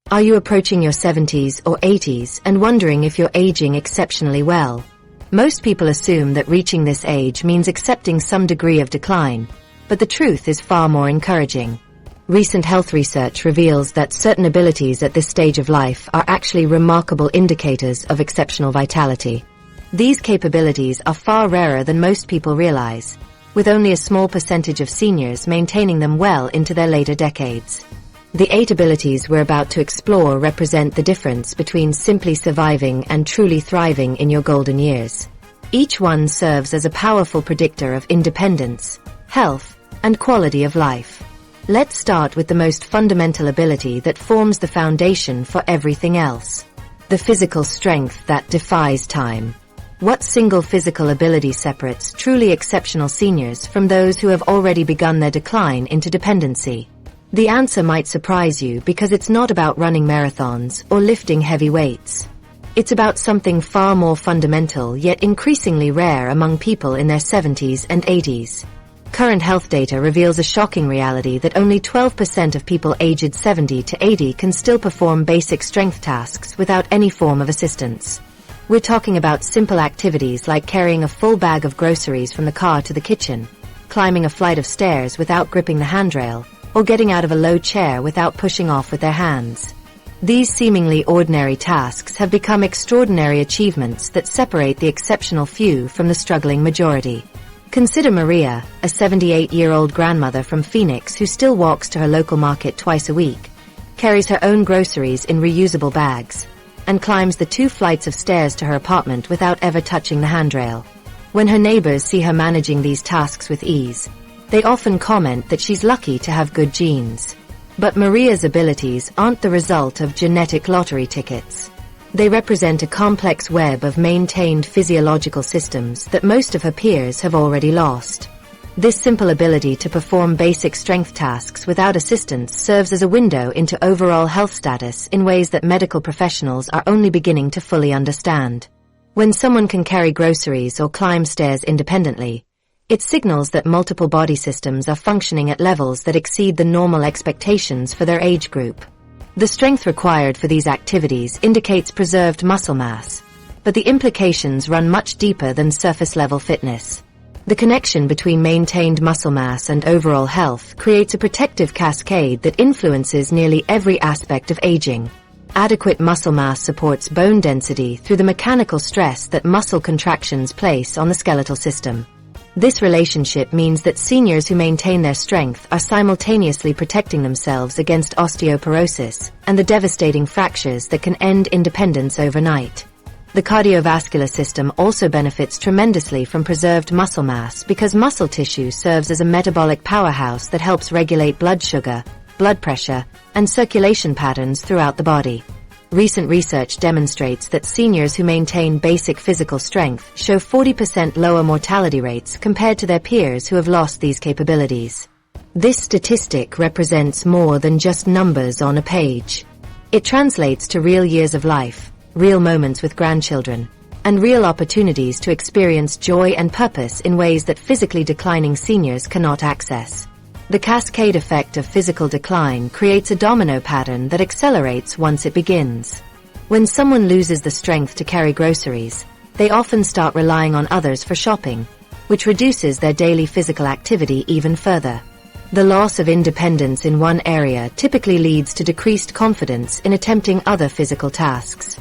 Are you approaching your 70s or 80s and wondering if you're aging exceptionally well? Most people assume that reaching this age means accepting some degree of decline, but the truth is far more encouraging. Recent health research reveals that certain abilities at this stage of life are actually remarkable indicators of exceptional vitality. These capabilities are far rarer than most people realize, with only a small percentage of seniors maintaining them well into their later decades. The 8 abilities we're about to explore represent the difference between simply surviving and truly thriving in your golden years. Each one serves as a powerful predictor of independence, health, and quality of life. Let's start with the most fundamental ability that forms the foundation for everything else: the physical strength that defies time. What single physical ability separates truly exceptional seniors from those who have already begun their decline into dependency? The answer might surprise you because it's not about running marathons or lifting heavy weights. It's about something far more fundamental yet increasingly rare among people in their 70s and 80s. Current health data reveals a shocking reality that only 12% of people aged 70 to 80 can still perform basic strength tasks without any form of assistance. We're talking about simple activities like carrying a full bag of groceries from the car to the kitchen, climbing a flight of stairs without gripping the handrail, or getting out of a low chair without pushing off with their hands. These seemingly ordinary tasks have become extraordinary achievements that separate the exceptional few from the struggling majority. Consider Maria, a 78-year-old grandmother from Phoenix who still walks to her local market twice a week, carries her own groceries in reusable bags, and climbs the 2 flights of stairs to her apartment without ever touching the handrail. When her neighbors see her managing these tasks with ease, they often comment that she's lucky to have good genes. But Maria's abilities aren't the result of genetic lottery tickets. They represent a complex web of maintained physiological systems that most of her peers have already lost. This simple ability to perform basic strength tasks without assistance serves as a window into overall health status in ways that medical professionals are only beginning to fully understand. When someone can carry groceries or climb stairs independently, it signals that multiple body systems are functioning at levels that exceed the normal expectations for their age group. The strength required for these activities indicates preserved muscle mass, but the implications run much deeper than surface-level fitness. The connection between maintained muscle mass and overall health creates a protective cascade that influences nearly every aspect of aging. Adequate muscle mass supports bone density through the mechanical stress that muscle contractions place on the skeletal system. This relationship means that seniors who maintain their strength are simultaneously protecting themselves against osteoporosis and the devastating fractures that can end independence overnight. The cardiovascular system also benefits tremendously from preserved muscle mass because muscle tissue serves as a metabolic powerhouse that helps regulate blood sugar, blood pressure, and circulation patterns throughout the body. Recent research demonstrates that seniors who maintain basic physical strength show 40% lower mortality rates compared to their peers who have lost these capabilities. This statistic represents more than just numbers on a page. It translates to real years of life, real moments with grandchildren, and real opportunities to experience joy and purpose in ways that physically declining seniors cannot access. The cascade effect of physical decline creates a domino pattern that accelerates once it begins. When someone loses the strength to carry groceries, they often start relying on others for shopping, which reduces their daily physical activity even further. The loss of independence in one area typically leads to decreased confidence in attempting other physical tasks.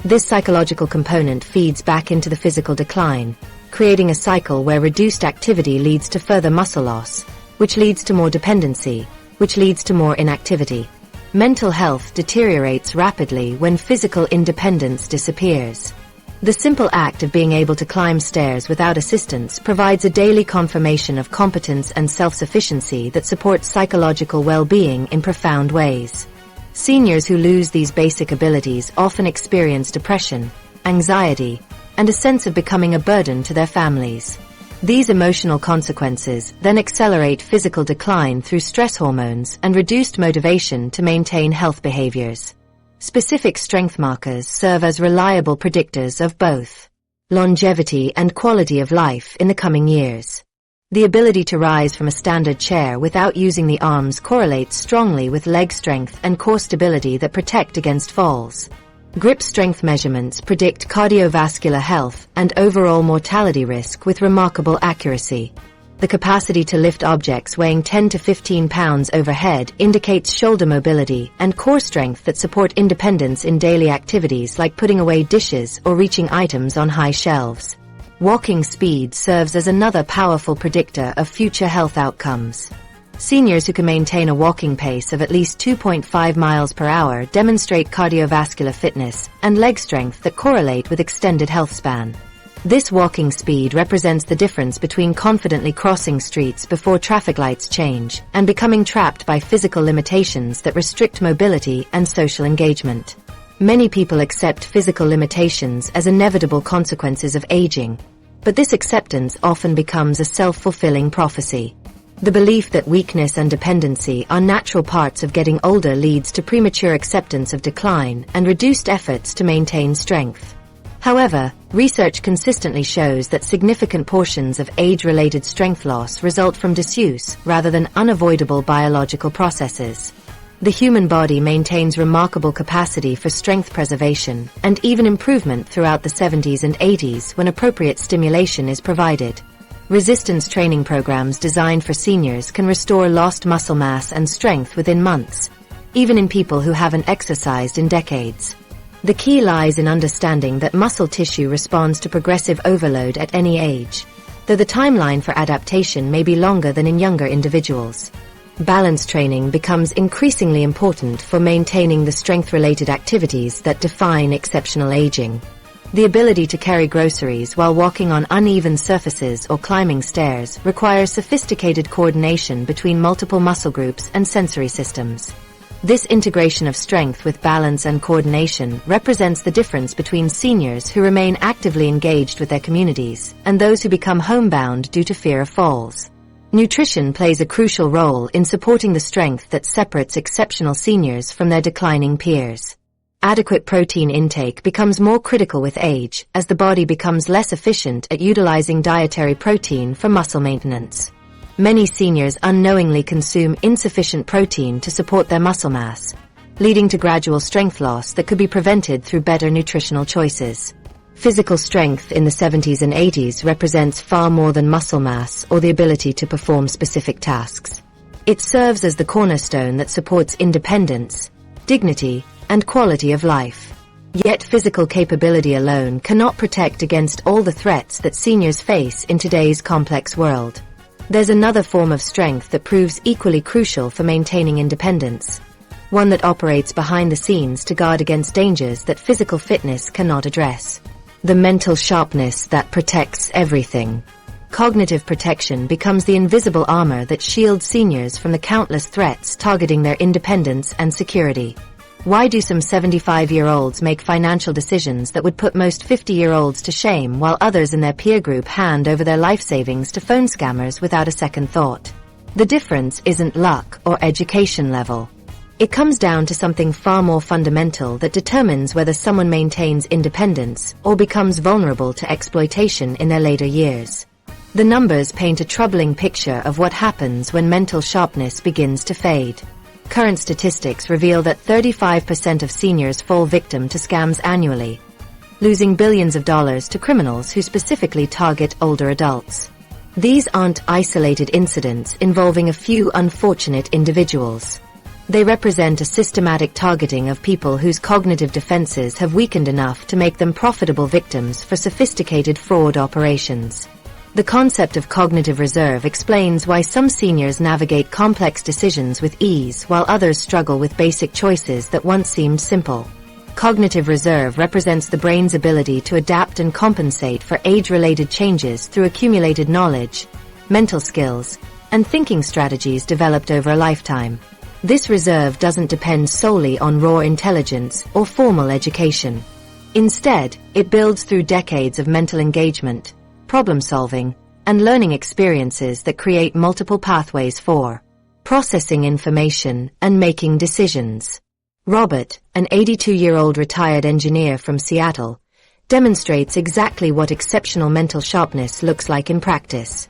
This psychological component feeds back into the physical decline, creating a cycle where reduced activity leads to further muscle loss, which leads to more dependency, which leads to more inactivity. Mental health deteriorates rapidly when physical independence disappears. The simple act of being able to climb stairs without assistance provides a daily confirmation of competence and self-sufficiency that supports psychological well-being in profound ways. Seniors who lose these basic abilities often experience depression, anxiety, and a sense of becoming a burden to their families. These emotional consequences then accelerate physical decline through stress hormones and reduced motivation to maintain health behaviors. Specific strength markers serve as reliable predictors of both longevity and quality of life in the coming years. The ability to rise from a standard chair without using the arms correlates strongly with leg strength and core stability that protect against falls. Grip strength measurements predict cardiovascular health and overall mortality risk with remarkable accuracy. The capacity to lift objects weighing 10 to 15 pounds overhead indicates shoulder mobility and core strength that support independence in daily activities like putting away dishes or reaching items on high shelves. Walking speed serves as another powerful predictor of future health outcomes. Seniors who can maintain a walking pace of at least 2.5 miles per hour demonstrate cardiovascular fitness and leg strength that correlate with extended health span. This walking speed represents the difference between confidently crossing streets before traffic lights change and becoming trapped by physical limitations that restrict mobility and social engagement. Many people accept physical limitations as inevitable consequences of aging, but this acceptance often becomes a self-fulfilling prophecy. The belief that weakness and dependency are natural parts of getting older leads to premature acceptance of decline and reduced efforts to maintain strength. However, research consistently shows that significant portions of age-related strength loss result from disuse rather than unavoidable biological processes. The human body maintains remarkable capacity for strength preservation and even improvement throughout the 70s and 80s when appropriate stimulation is provided. Resistance training programs designed for seniors can restore lost muscle mass and strength within months, even in people who haven't exercised in decades. The key lies in understanding that muscle tissue responds to progressive overload at any age, though the timeline for adaptation may be longer than in younger individuals. Balance training becomes increasingly important for maintaining the strength-related activities that define exceptional aging. The ability to carry groceries while walking on uneven surfaces or climbing stairs requires sophisticated coordination between multiple muscle groups and sensory systems. This integration of strength with balance and coordination represents the difference between seniors who remain actively engaged with their communities and those who become homebound due to fear of falls. Nutrition plays a crucial role in supporting the strength that separates exceptional seniors from their declining peers. Adequate protein intake becomes more critical with age as the body becomes less efficient at utilizing dietary protein for muscle maintenance. Many seniors unknowingly consume insufficient protein to support their muscle mass, leading to gradual strength loss that could be prevented through better nutritional choices. Physical strength in the 70s and 80s represents far more than muscle mass or the ability to perform specific tasks. It serves as the cornerstone that supports independence, dignity, and quality of life. Yet physical capability alone cannot protect against all the threats that seniors face in today's complex world. There's another form of strength that proves equally crucial for maintaining independence, one that operates behind the scenes to guard against dangers that physical fitness cannot address. The mental sharpness that protects everything. Cognitive protection becomes the invisible armor that shields seniors from the countless threats targeting their independence and security. Why do some 75-year-olds make financial decisions that would put most 50-year-olds to shame while others in their peer group hand over their life savings to phone scammers without a second thought? The difference isn't luck or education level. It comes down to something far more fundamental that determines whether someone maintains independence or becomes vulnerable to exploitation in their later years. The numbers paint a troubling picture of what happens when mental sharpness begins to fade. Current statistics reveal that 35% of seniors fall victim to scams annually, losing billions of dollars to criminals who specifically target older adults. These aren't isolated incidents involving a few unfortunate individuals. They represent a systematic targeting of people whose cognitive defenses have weakened enough to make them profitable victims for sophisticated fraud operations. The concept of cognitive reserve explains why some seniors navigate complex decisions with ease while others struggle with basic choices that once seemed simple. Cognitive reserve represents the brain's ability to adapt and compensate for age-related changes through accumulated knowledge, mental skills, and thinking strategies developed over a lifetime. This reserve doesn't depend solely on raw intelligence or formal education. Instead, it builds through decades of mental engagement, problem-solving, and learning experiences that create multiple pathways for processing information and making decisions. Robert, an 82-year-old retired engineer from Seattle, demonstrates exactly what exceptional mental sharpness looks like in practice.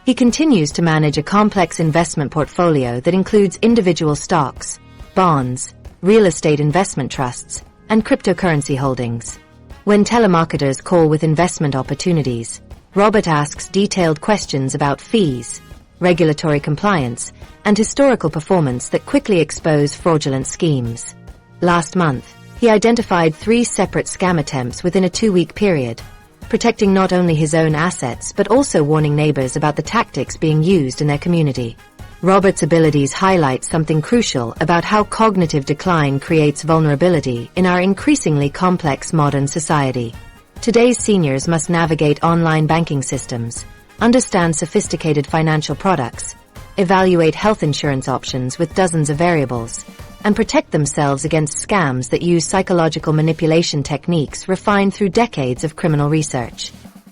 He continues to manage a complex investment portfolio that includes individual stocks, bonds, real estate investment trusts, and cryptocurrency holdings. When telemarketers call with investment opportunities, Robert asks detailed questions about fees, regulatory compliance, and historical performance that quickly expose fraudulent schemes. Last month, he identified 3 separate scam attempts within a 2-week period, protecting not only his own assets but also warning neighbors about the tactics being used in their community. Robert's abilities highlight something crucial about how cognitive decline creates vulnerability in our increasingly complex modern society. Today's seniors must navigate online banking systems, understand sophisticated financial products, evaluate health insurance options with dozens of variables, and protect themselves against scams that use psychological manipulation techniques refined through decades of criminal research.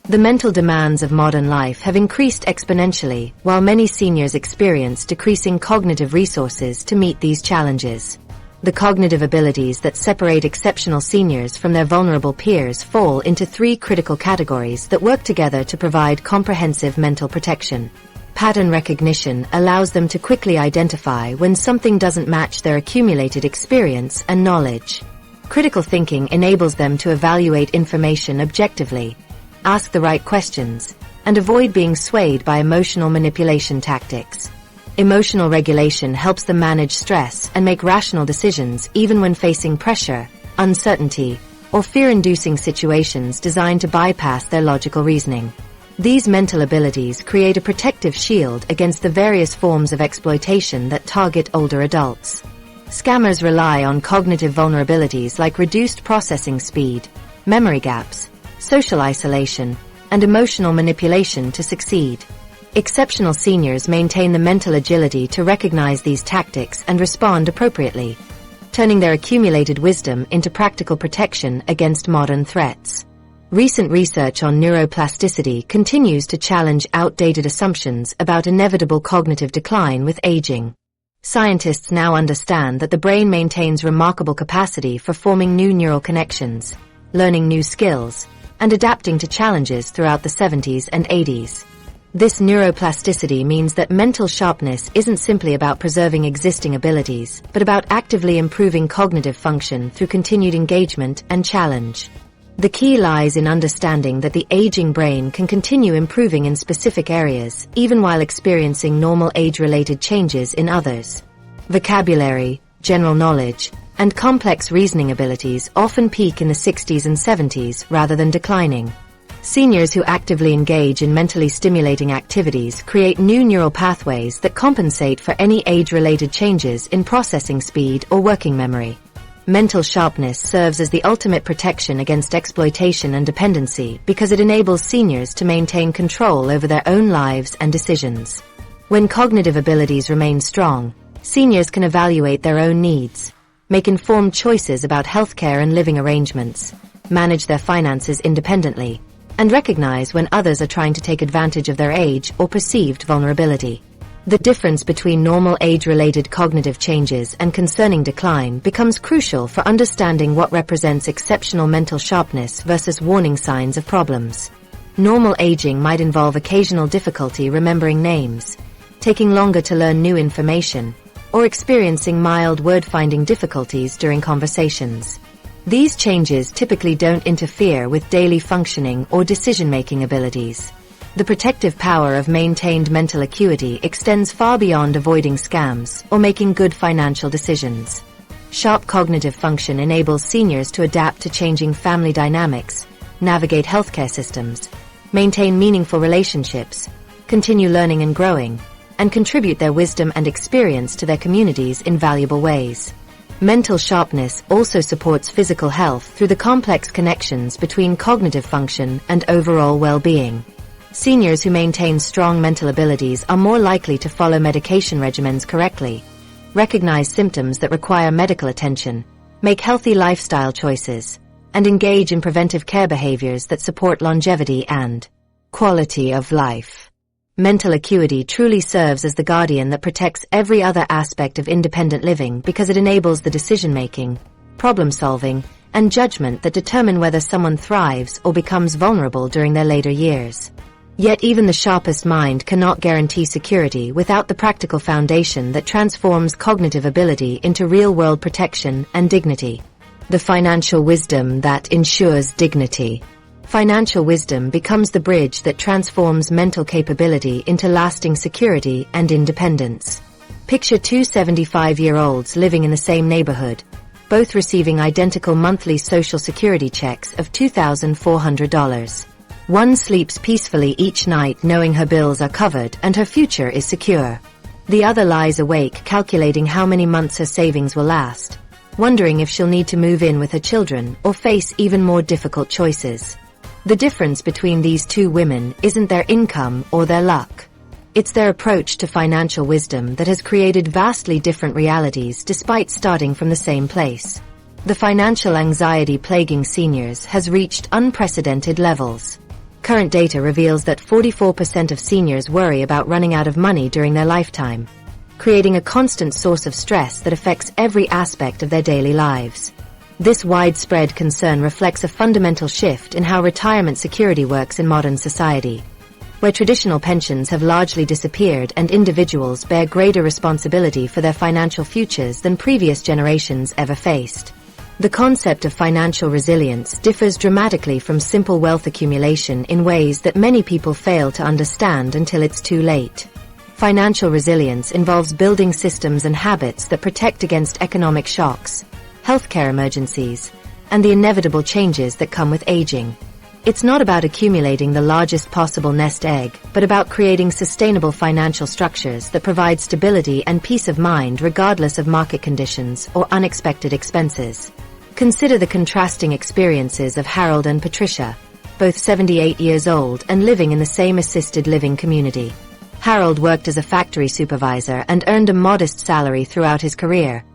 The mental demands of modern life have increased exponentially, while many seniors experience decreasing cognitive resources to meet these challenges. The cognitive abilities that separate exceptional seniors from their vulnerable peers fall into 3 critical categories that work together to provide comprehensive mental protection. Pattern recognition allows them to quickly identify when something doesn't match their accumulated experience and knowledge. Critical thinking enables them to evaluate information objectively, ask the right questions, and avoid being swayed by emotional manipulation tactics. Emotional regulation helps them manage stress and make rational decisions even when facing pressure, uncertainty, or fear-inducing situations designed to bypass their logical reasoning. These mental abilities create a protective shield against the various forms of exploitation that target older adults. Scammers rely on cognitive vulnerabilities like reduced processing speed, memory gaps, social isolation, and emotional manipulation to succeed. Exceptional seniors maintain the mental agility to recognize these tactics and respond appropriately, turning their accumulated wisdom into practical protection against modern threats. Recent research on neuroplasticity continues to challenge outdated assumptions about inevitable cognitive decline with aging. Scientists now understand that the brain maintains remarkable capacity for forming new neural connections, learning new skills, and adapting to challenges throughout the 70s and 80s. This neuroplasticity means that mental sharpness isn't simply about preserving existing abilities, but about actively improving cognitive function through continued engagement and challenge. The key lies in understanding that the aging brain can continue improving in specific areas, even while experiencing normal age-related changes in others. Vocabulary, general knowledge, and complex reasoning abilities often peak in the 60s and 70s rather than declining. Seniors who actively engage in mentally stimulating activities create new neural pathways that compensate for any age-related changes in processing speed or working memory. Mental sharpness serves as the ultimate protection against exploitation and dependency because it enables seniors to maintain control over their own lives and decisions. When cognitive abilities remain strong, seniors can evaluate their own needs, make informed choices about healthcare and living arrangements, manage their finances independently, and recognize when others are trying to take advantage of their age or perceived vulnerability. The difference between normal age-related cognitive changes and concerning decline becomes crucial for understanding what represents exceptional mental sharpness versus warning signs of problems. Normal aging might involve occasional difficulty remembering names, taking longer to learn new information, or experiencing mild word-finding difficulties during conversations. These changes typically don't interfere with daily functioning or decision-making abilities. The protective power of maintained mental acuity extends far beyond avoiding scams or making good financial decisions. Sharp cognitive function enables seniors to adapt to changing family dynamics, navigate healthcare systems, maintain meaningful relationships, continue learning and growing, and contribute their wisdom and experience to their communities in valuable ways. Mental sharpness also supports physical health through the complex connections between cognitive function and overall well-being. Seniors who maintain strong mental abilities are more likely to follow medication regimens correctly, recognize symptoms that require medical attention, make healthy lifestyle choices, and engage in preventive care behaviors that support longevity and quality of life. Mental acuity truly serves as the guardian that protects every other aspect of independent living because it enables the decision-making, problem-solving, and judgment that determine whether someone thrives or becomes vulnerable during their later years. Yet even the sharpest mind cannot guarantee security without the practical foundation that transforms cognitive ability into real-world protection and dignity. The financial wisdom that ensures dignity. Financial wisdom becomes the bridge that transforms mental capability into lasting security and independence. Picture two 75-year-olds living in the same neighborhood, both receiving identical monthly Social Security checks of $2,400. One sleeps peacefully each night knowing her bills are covered and her future is secure. The other lies awake calculating how many months her savings will last, wondering if she'll need to move in with her children or face even more difficult choices. The difference between these two women isn't their income or their luck. It's their approach to financial wisdom that has created vastly different realities despite starting from the same place. The financial anxiety plaguing seniors has reached unprecedented levels. Current data reveals that 44% of seniors worry about running out of money during their lifetime, creating a constant source of stress that affects every aspect of their daily lives. This widespread concern reflects a fundamental shift in how retirement security works in modern society, where traditional pensions have largely disappeared and individuals bear greater responsibility for their financial futures than previous generations ever faced. The concept of financial resilience differs dramatically from simple wealth accumulation in ways that many people fail to understand until it's too late. Financial resilience involves building systems and habits that protect against economic shocks, healthcare emergencies, and the inevitable changes that come with aging. It's not about accumulating the largest possible nest egg, but about creating sustainable financial structures that provide stability and peace of mind regardless of market conditions or unexpected expenses. Consider the contrasting experiences of Harold and Patricia, both 78 years old and living in the same assisted living community. Harold worked as a factory supervisor and earned a modest salary throughout his career,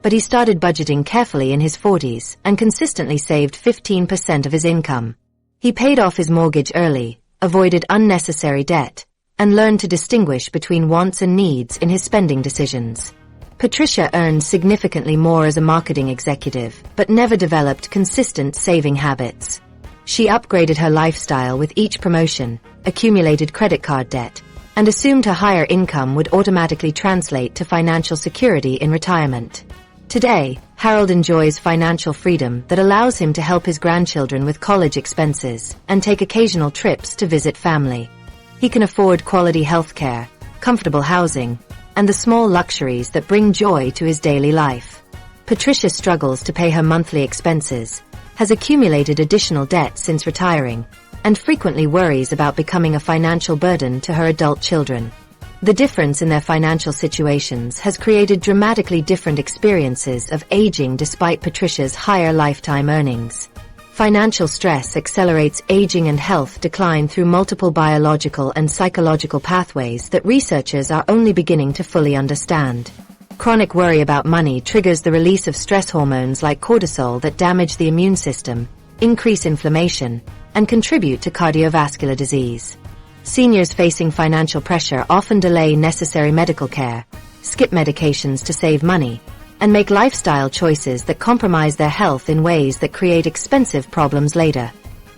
but he started budgeting carefully in his 40s and consistently saved 15% of his income. He paid off his mortgage early, avoided unnecessary debt, and learned to distinguish between wants and needs in his spending decisions. Patricia earned significantly more as a marketing executive, but never developed consistent saving habits. She upgraded her lifestyle with each promotion, accumulated credit card debt, and assumed her higher income would automatically translate to financial security in retirement. Today, Harold enjoys financial freedom that allows him to help his grandchildren with college expenses and take occasional trips to visit family. He can afford quality health care, comfortable housing, and the small luxuries that bring joy to his daily life. Patricia struggles to pay her monthly expenses, has accumulated additional debt since retiring, and frequently worries about becoming a financial burden to her adult children. The difference in their financial situations has created dramatically different experiences of aging despite Patricia's higher lifetime earnings. Financial stress accelerates aging and health decline through multiple biological and psychological pathways that researchers are only beginning to fully understand. Chronic worry about money triggers the release of stress hormones like cortisol that damage the immune system, increase inflammation, and contribute to cardiovascular disease. Seniors facing financial pressure often delay necessary medical care, skip medications to save money, and make lifestyle choices that compromise their health in ways that create expensive problems later.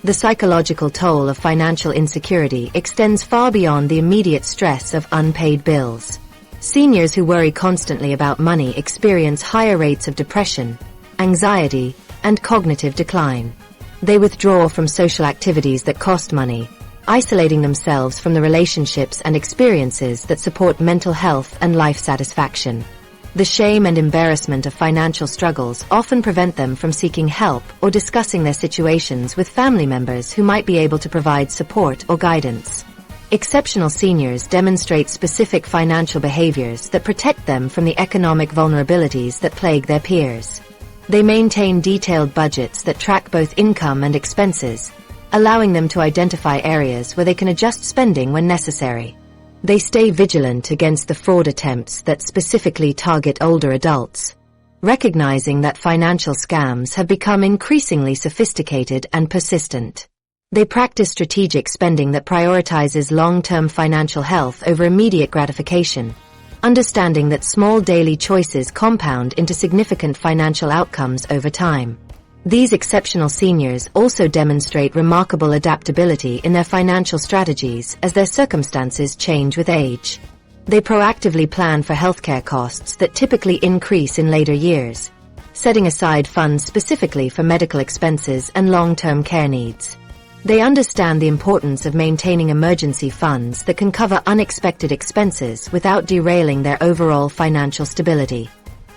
The psychological toll of financial insecurity extends far beyond the immediate stress of unpaid bills. Seniors who worry constantly about money experience higher rates of depression, anxiety, and cognitive decline. They withdraw from social activities that cost money, isolating themselves from the relationships and experiences that support mental health and life satisfaction. The shame and embarrassment of financial struggles often prevent them from seeking help or discussing their situations with family members who might be able to provide support or guidance. Exceptional seniors demonstrate specific financial behaviors that protect them from the economic vulnerabilities that plague their peers. They maintain detailed budgets that track both income and expenses, allowing them to identify areas where they can adjust spending when necessary. They stay vigilant against the fraud attempts that specifically target older adults, recognizing that financial scams have become increasingly sophisticated and persistent. They practice strategic spending that prioritizes long-term financial health over immediate gratification, understanding that small daily choices compound into significant financial outcomes over time. These exceptional seniors also demonstrate remarkable adaptability in their financial strategies as their circumstances change with age. They proactively plan for healthcare costs that typically increase in later years, setting aside funds specifically for medical expenses and long-term care needs. They understand the importance of maintaining emergency funds that can cover unexpected expenses without derailing their overall financial stability.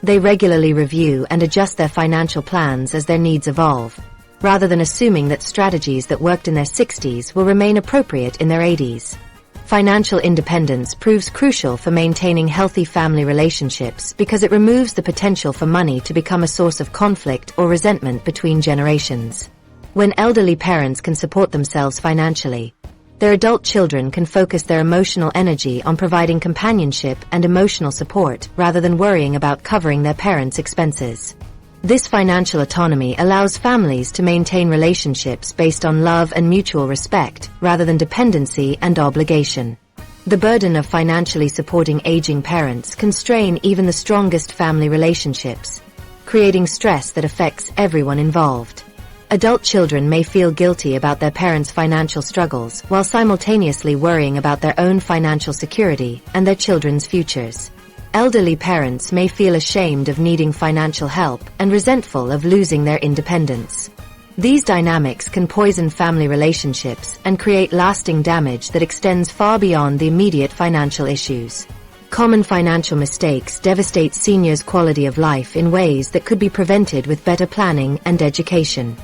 They regularly review and adjust their financial plans as their needs evolve, rather than assuming that strategies that worked in their 60s will remain appropriate in their 80s. Financial independence proves crucial for maintaining healthy family relationships because it removes the potential for money to become a source of conflict or resentment between generations. When elderly parents can support themselves financially, their adult children can focus their emotional energy on providing companionship and emotional support rather than worrying about covering their parents' expenses. This financial autonomy allows families to maintain relationships based on love and mutual respect rather than dependency and obligation. The burden of financially supporting aging parents can strain even the strongest family relationships, creating stress that affects everyone involved. Adult children may feel guilty about their parents' financial struggles while simultaneously worrying about their own financial security and their children's futures. Elderly parents may feel ashamed of needing financial help and resentful of losing their independence. These dynamics can poison family relationships and create lasting damage that extends far beyond the immediate financial issues. Common financial mistakes devastate seniors' quality of life in ways that could be prevented with better planning and education.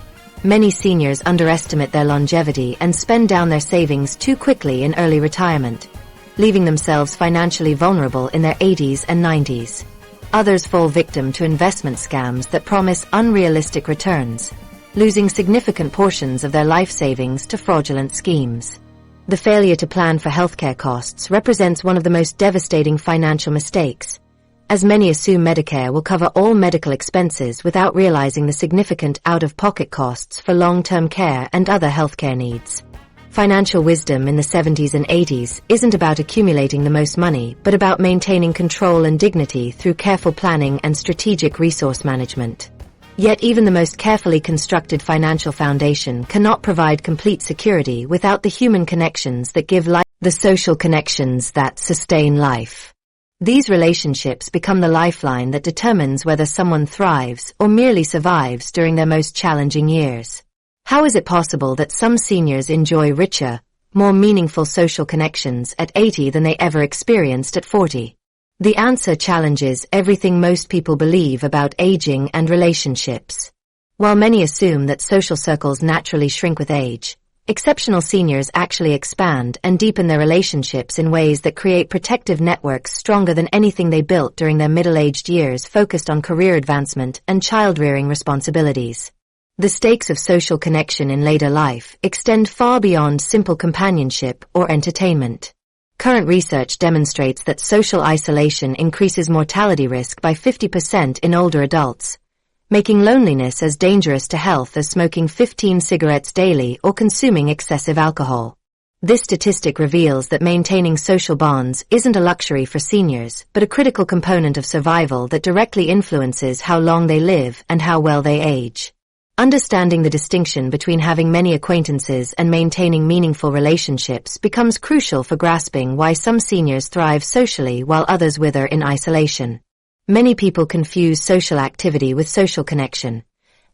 Many seniors underestimate their longevity and spend down their savings too quickly in early retirement, leaving themselves financially vulnerable in their 80s and 90s. Others fall victim to investment scams that promise unrealistic returns, losing significant portions of their life savings to fraudulent schemes. The failure to plan for healthcare costs represents one of the most devastating financial mistakes, as many assume Medicare will cover all medical expenses without realizing the significant out-of-pocket costs for long-term care and other healthcare needs. Financial wisdom in the 70s and 80s isn't about accumulating the most money, but about maintaining control and dignity through careful planning and strategic resource management. Yet even the most carefully constructed financial foundation cannot provide complete security without the human connections that give life, the social connections that sustain life. These relationships become the lifeline that determines whether someone thrives or merely survives during their most challenging years. How is it possible that some seniors enjoy richer, more meaningful social connections at 80 than they ever experienced at 40? The answer challenges everything most people believe about aging and relationships. While many assume that social circles naturally shrink with age, exceptional seniors actually expand and deepen their relationships in ways that create protective networks stronger than anything they built during their middle-aged years focused on career advancement and child-rearing responsibilities. The stakes of social connection in later life extend far beyond simple companionship or entertainment. Current research demonstrates that social isolation increases mortality risk by 50% in older adults, making loneliness as dangerous to health as smoking 15 cigarettes daily or consuming excessive alcohol. This statistic reveals that maintaining social bonds isn't a luxury for seniors, but a critical component of survival that directly influences how long they live and how well they age. Understanding the distinction between having many acquaintances and maintaining meaningful relationships becomes crucial for grasping why some seniors thrive socially while others wither in isolation. Many people confuse social activity with social connection,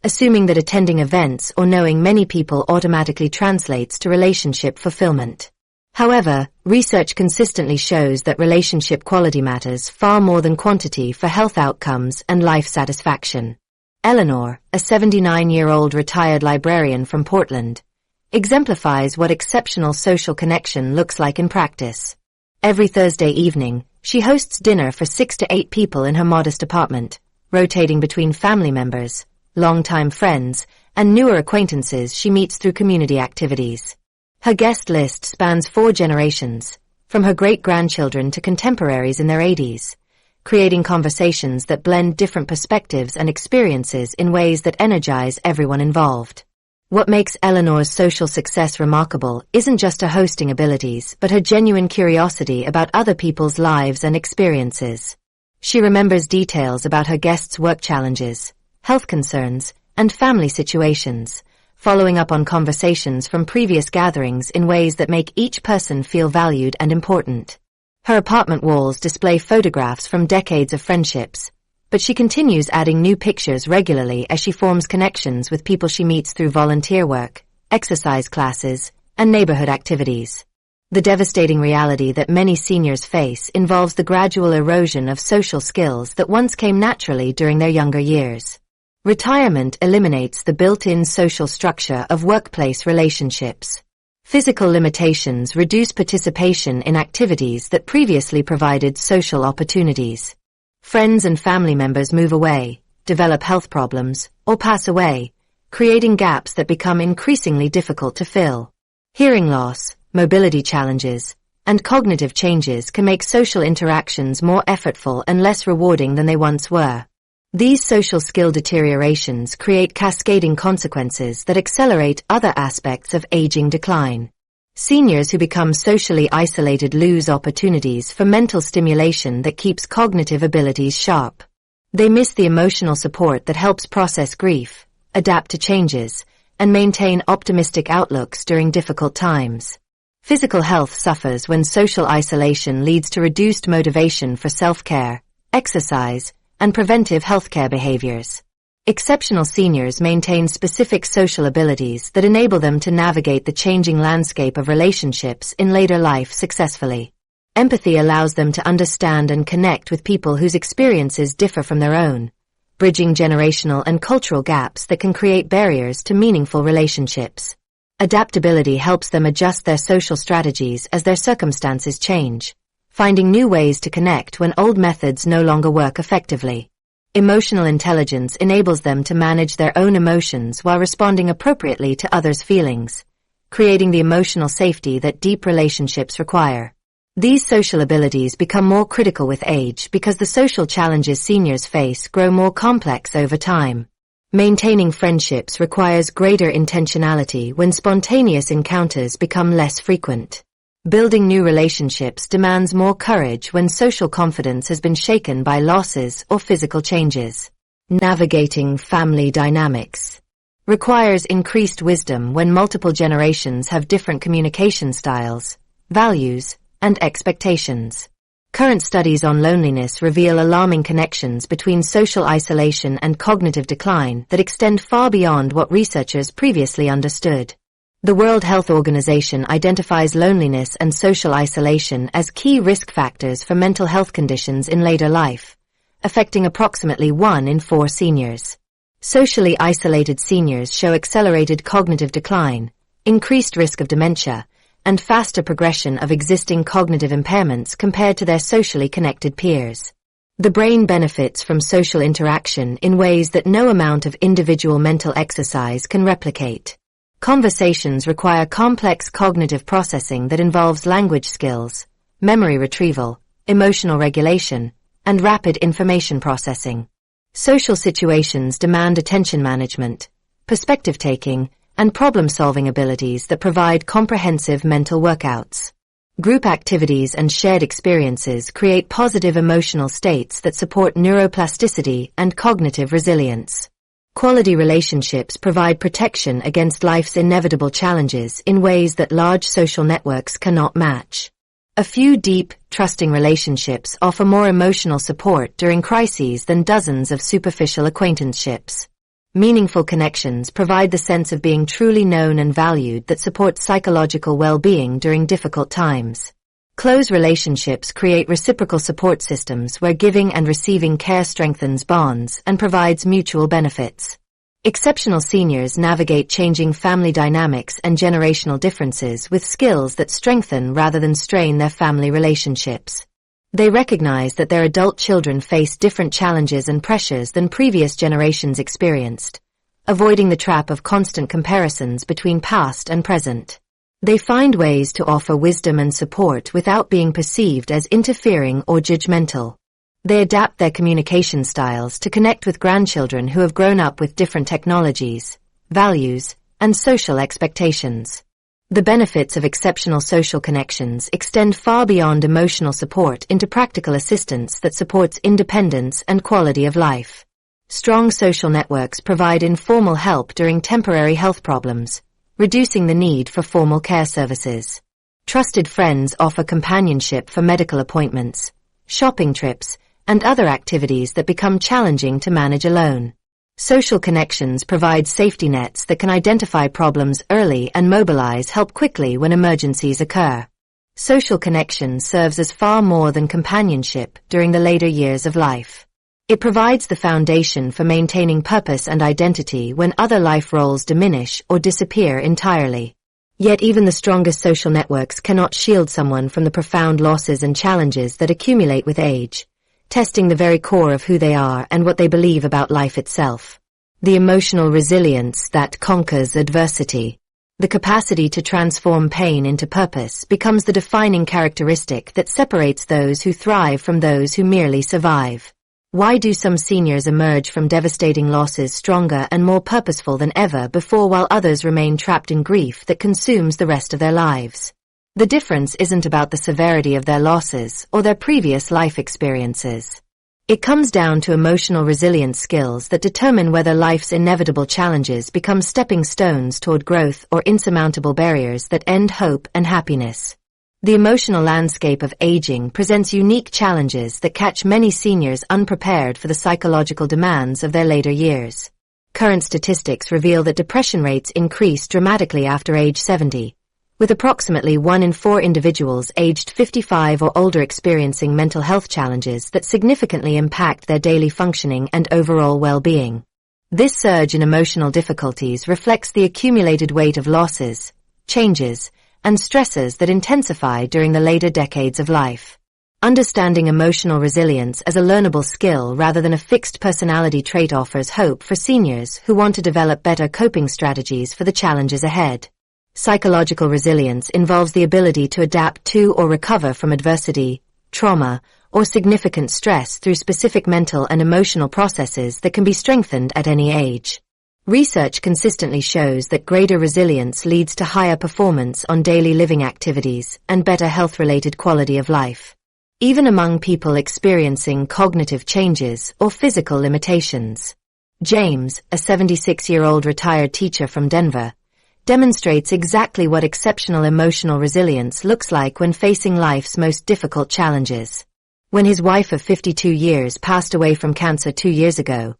assuming that attending events or knowing many people automatically translates to relationship fulfillment. However, research consistently shows that relationship quality matters far more than quantity for health outcomes and life satisfaction. Eleanor, a 79-year-old retired librarian from Portland, exemplifies what exceptional social connection looks like in practice. Every Thursday evening, she hosts dinner for 6 to 8 people in her modest apartment, rotating between family members, longtime friends, and newer acquaintances she meets through community activities. Her guest list spans 4 generations, from her great-grandchildren to contemporaries in their 80s, creating conversations that blend different perspectives and experiences in ways that energize everyone involved. What makes Eleanor's social success remarkable isn't just her hosting abilities, but her genuine curiosity about other people's lives and experiences. She remembers details about her guests' work challenges, health concerns, and family situations, following up on conversations from previous gatherings in ways that make each person feel valued and important. Her apartment walls display photographs from decades of friendships, but she continues adding new pictures regularly as she forms connections with people she meets through volunteer work, exercise classes, and neighborhood activities. The devastating reality that many seniors face involves the gradual erosion of social skills that once came naturally during their younger years. Retirement eliminates the built-in social structure of workplace relationships. Physical limitations reduce participation in activities that previously provided social opportunities. Friends and family members move away, develop health problems, or pass away, creating gaps that become increasingly difficult to fill. Hearing loss, mobility challenges, and cognitive changes can make social interactions more effortful and less rewarding than they once were. These social skill deteriorations create cascading consequences that accelerate other aspects of aging decline. Seniors who become socially isolated lose opportunities for mental stimulation that keeps cognitive abilities sharp. They miss the emotional support that helps process grief, adapt to changes, and maintain optimistic outlooks during difficult times. Physical health suffers when social isolation leads to reduced motivation for self-care, exercise, and preventive healthcare behaviors. Exceptional seniors maintain specific social abilities that enable them to navigate the changing landscape of relationships in later life successfully. Empathy allows them to understand and connect with people whose experiences differ from their own, bridging generational and cultural gaps that can create barriers to meaningful relationships. Adaptability helps them adjust their social strategies as their circumstances change, finding new ways to connect when old methods no longer work effectively. Emotional intelligence enables them to manage their own emotions while responding appropriately to others' feelings, creating the emotional safety that deep relationships require. These social abilities become more critical with age because the social challenges seniors face grow more complex over time. Maintaining friendships requires greater intentionality when spontaneous encounters become less frequent. Building new relationships demands more courage when social confidence has been shaken by losses or physical changes. Navigating family dynamics requires increased wisdom when multiple generations have different communication styles, values, and expectations. Current studies on loneliness reveal alarming connections between social isolation and cognitive decline that extend far beyond what researchers previously understood. The World Health Organization identifies loneliness and social isolation as key risk factors for mental health conditions in later life, affecting approximately 1 in 4 seniors. Socially isolated seniors show accelerated cognitive decline, increased risk of dementia, and faster progression of existing cognitive impairments compared to their socially connected peers. The brain benefits from social interaction in ways that no amount of individual mental exercise can replicate. Conversations require complex cognitive processing that involves language skills, memory retrieval, emotional regulation, and rapid information processing. Social situations demand attention management, perspective-taking, and problem-solving abilities that provide comprehensive mental workouts. Group activities and shared experiences create positive emotional states that support neuroplasticity and cognitive resilience. Quality relationships provide protection against life's inevitable challenges in ways that large social networks cannot match. A few deep, trusting relationships offer more emotional support during crises than dozens of superficial acquaintanceships. Meaningful connections provide the sense of being truly known and valued that supports psychological well-being during difficult times. Close relationships create reciprocal support systems where giving and receiving care strengthens bonds and provides mutual benefits. Exceptional seniors navigate changing family dynamics and generational differences with skills that strengthen rather than strain their family relationships. They recognize that their adult children face different challenges and pressures than previous generations experienced, avoiding the trap of constant comparisons between past and present. They find ways to offer wisdom and support without being perceived as interfering or judgmental. They adapt their communication styles to connect with grandchildren who have grown up with different technologies, values, and social expectations. The benefits of exceptional social connections extend far beyond emotional support into practical assistance that supports independence and quality of life. Strong social networks provide informal help during temporary health problems, reducing the need for formal care services. Trusted friends offer companionship for medical appointments, shopping trips, and other activities that become challenging to manage alone. Social connections provide safety nets that can identify problems early and mobilize help quickly when emergencies occur. Social connection serves as far more than companionship during the later years of life. It provides the foundation for maintaining purpose and identity when other life roles diminish or disappear entirely. Yet even the strongest social networks cannot shield someone from the profound losses and challenges that accumulate with age, testing the very core of who they are and what they believe about life itself. The emotional resilience that conquers adversity. The capacity to transform pain into purpose becomes the defining characteristic that separates those who thrive from those who merely survive. Why do some seniors emerge from devastating losses stronger and more purposeful than ever before, while others remain trapped in grief that consumes the rest of their lives? The difference isn't about the severity of their losses or their previous life experiences. It comes down to emotional resilience skills that determine whether life's inevitable challenges become stepping stones toward growth or insurmountable barriers that end hope and happiness. The emotional landscape of aging presents unique challenges that catch many seniors unprepared for the psychological demands of their later years. Current statistics reveal that depression rates increase dramatically after age 70, with approximately 1 in 4 individuals aged 55 or older experiencing mental health challenges that significantly impact their daily functioning and overall well-being. This surge in emotional difficulties reflects the accumulated weight of losses, changes, and stresses that intensify during the later decades of life. Understanding emotional resilience as a learnable skill rather than a fixed personality trait offers hope for seniors who want to develop better coping strategies for the challenges ahead. Psychological resilience involves the ability to adapt to or recover from adversity, trauma, or significant stress through specific mental and emotional processes that can be strengthened at any age. Research consistently shows that greater resilience leads to higher performance on daily living activities and better health-related quality of life. Even among people experiencing cognitive changes or physical limitations. James, a 76-year-old retired teacher from Denver, demonstrates exactly what exceptional emotional resilience looks like when facing life's most difficult challenges. When his wife of 52 years passed away from cancer 2 years ago,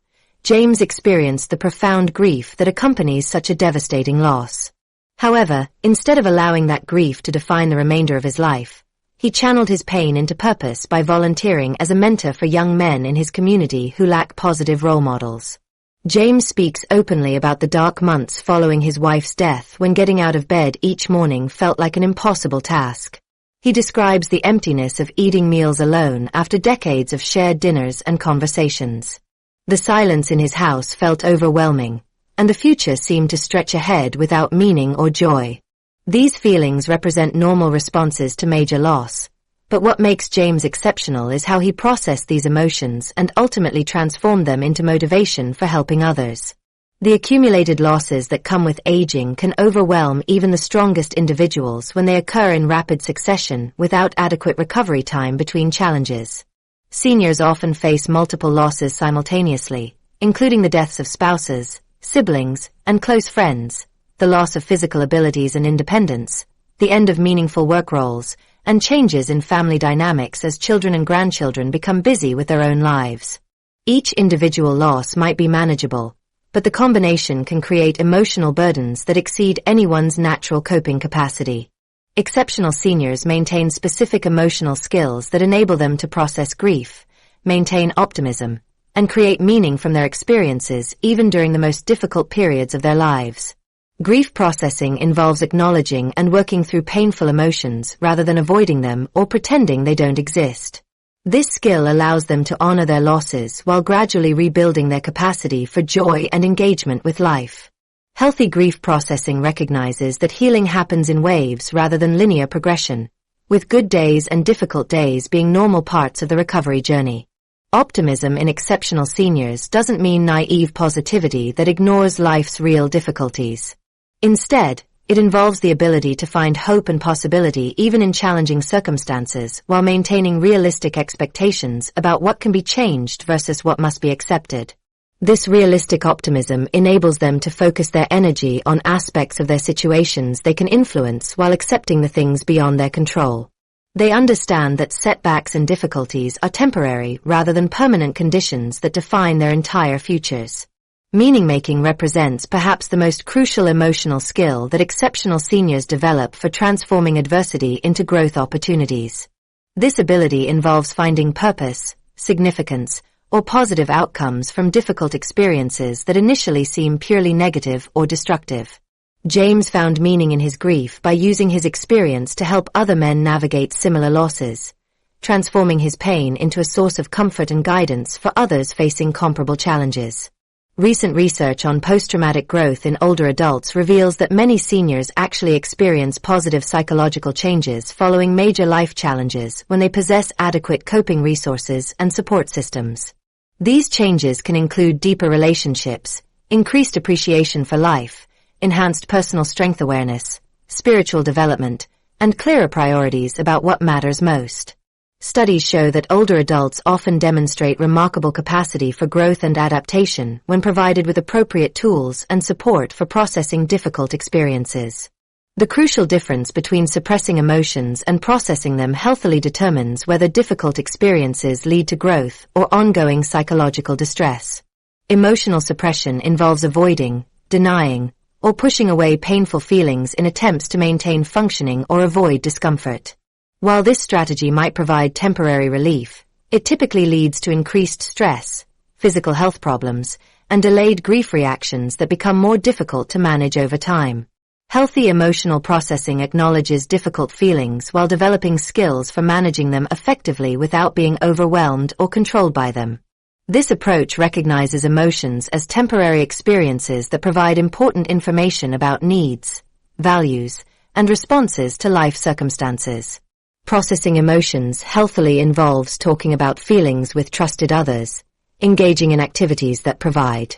James experienced the profound grief that accompanies such a devastating loss. However, instead of allowing that grief to define the remainder of his life, he channeled his pain into purpose by volunteering as a mentor for young men in his community who lack positive role models. James speaks openly about the dark months following his wife's death when getting out of bed each morning felt like an impossible task. He describes the emptiness of eating meals alone after decades of shared dinners and conversations. The silence in his house felt overwhelming, and the future seemed to stretch ahead without meaning or joy. These feelings represent normal responses to major loss, but what makes James exceptional is how he processed these emotions and ultimately transformed them into motivation for helping others. The accumulated losses that come with aging can overwhelm even the strongest individuals when they occur in rapid succession without adequate recovery time between challenges. Seniors often face multiple losses simultaneously, including the deaths of spouses, siblings, and close friends, the loss of physical abilities and independence, the end of meaningful work roles, and changes in family dynamics as children and grandchildren become busy with their own lives. Each individual loss might be manageable, but the combination can create emotional burdens that exceed anyone's natural coping capacity. Exceptional seniors maintain specific emotional skills that enable them to process grief, maintain optimism, and create meaning from their experiences even during the most difficult periods of their lives. Grief processing involves acknowledging and working through painful emotions rather than avoiding them or pretending they don't exist. This skill allows them to honor their losses while gradually rebuilding their capacity for joy and engagement with life. Healthy grief processing recognizes that healing happens in waves rather than linear progression, with good days and difficult days being normal parts of the recovery journey. Optimism in exceptional seniors doesn't mean naive positivity that ignores life's real difficulties. Instead, it involves the ability to find hope and possibility even in challenging circumstances while maintaining realistic expectations about what can be changed versus what must be accepted. This realistic optimism enables them to focus their energy on aspects of their situations they can influence while accepting the things beyond their control. They understand that setbacks and difficulties are temporary rather than permanent conditions that define their entire futures. Meaning-making represents perhaps the most crucial emotional skill that exceptional seniors develop for transforming adversity into growth opportunities. This ability involves finding purpose, significance, or positive outcomes from difficult experiences that initially seem purely negative or destructive. James found meaning in his grief by using his experience to help other men navigate similar losses, transforming his pain into a source of comfort and guidance for others facing comparable challenges. Recent research on post-traumatic growth in older adults reveals that many seniors actually experience positive psychological changes following major life challenges when they possess adequate coping resources and support systems. These changes can include deeper relationships, increased appreciation for life, enhanced personal strength awareness, spiritual development, and clearer priorities about what matters most. Studies show that older adults often demonstrate remarkable capacity for growth and adaptation when provided with appropriate tools and support for processing difficult experiences. The crucial difference between suppressing emotions and processing them healthily determines whether difficult experiences lead to growth or ongoing psychological distress. Emotional suppression involves avoiding, denying, or pushing away painful feelings in attempts to maintain functioning or avoid discomfort. While this strategy might provide temporary relief, it typically leads to increased stress, physical health problems, and delayed grief reactions that become more difficult to manage over time. Healthy emotional processing acknowledges difficult feelings while developing skills for managing them effectively without being overwhelmed or controlled by them. This approach recognizes emotions as temporary experiences that provide important information about needs, values, and responses to life circumstances. Processing emotions healthily involves talking about feelings with trusted others, engaging in activities that provide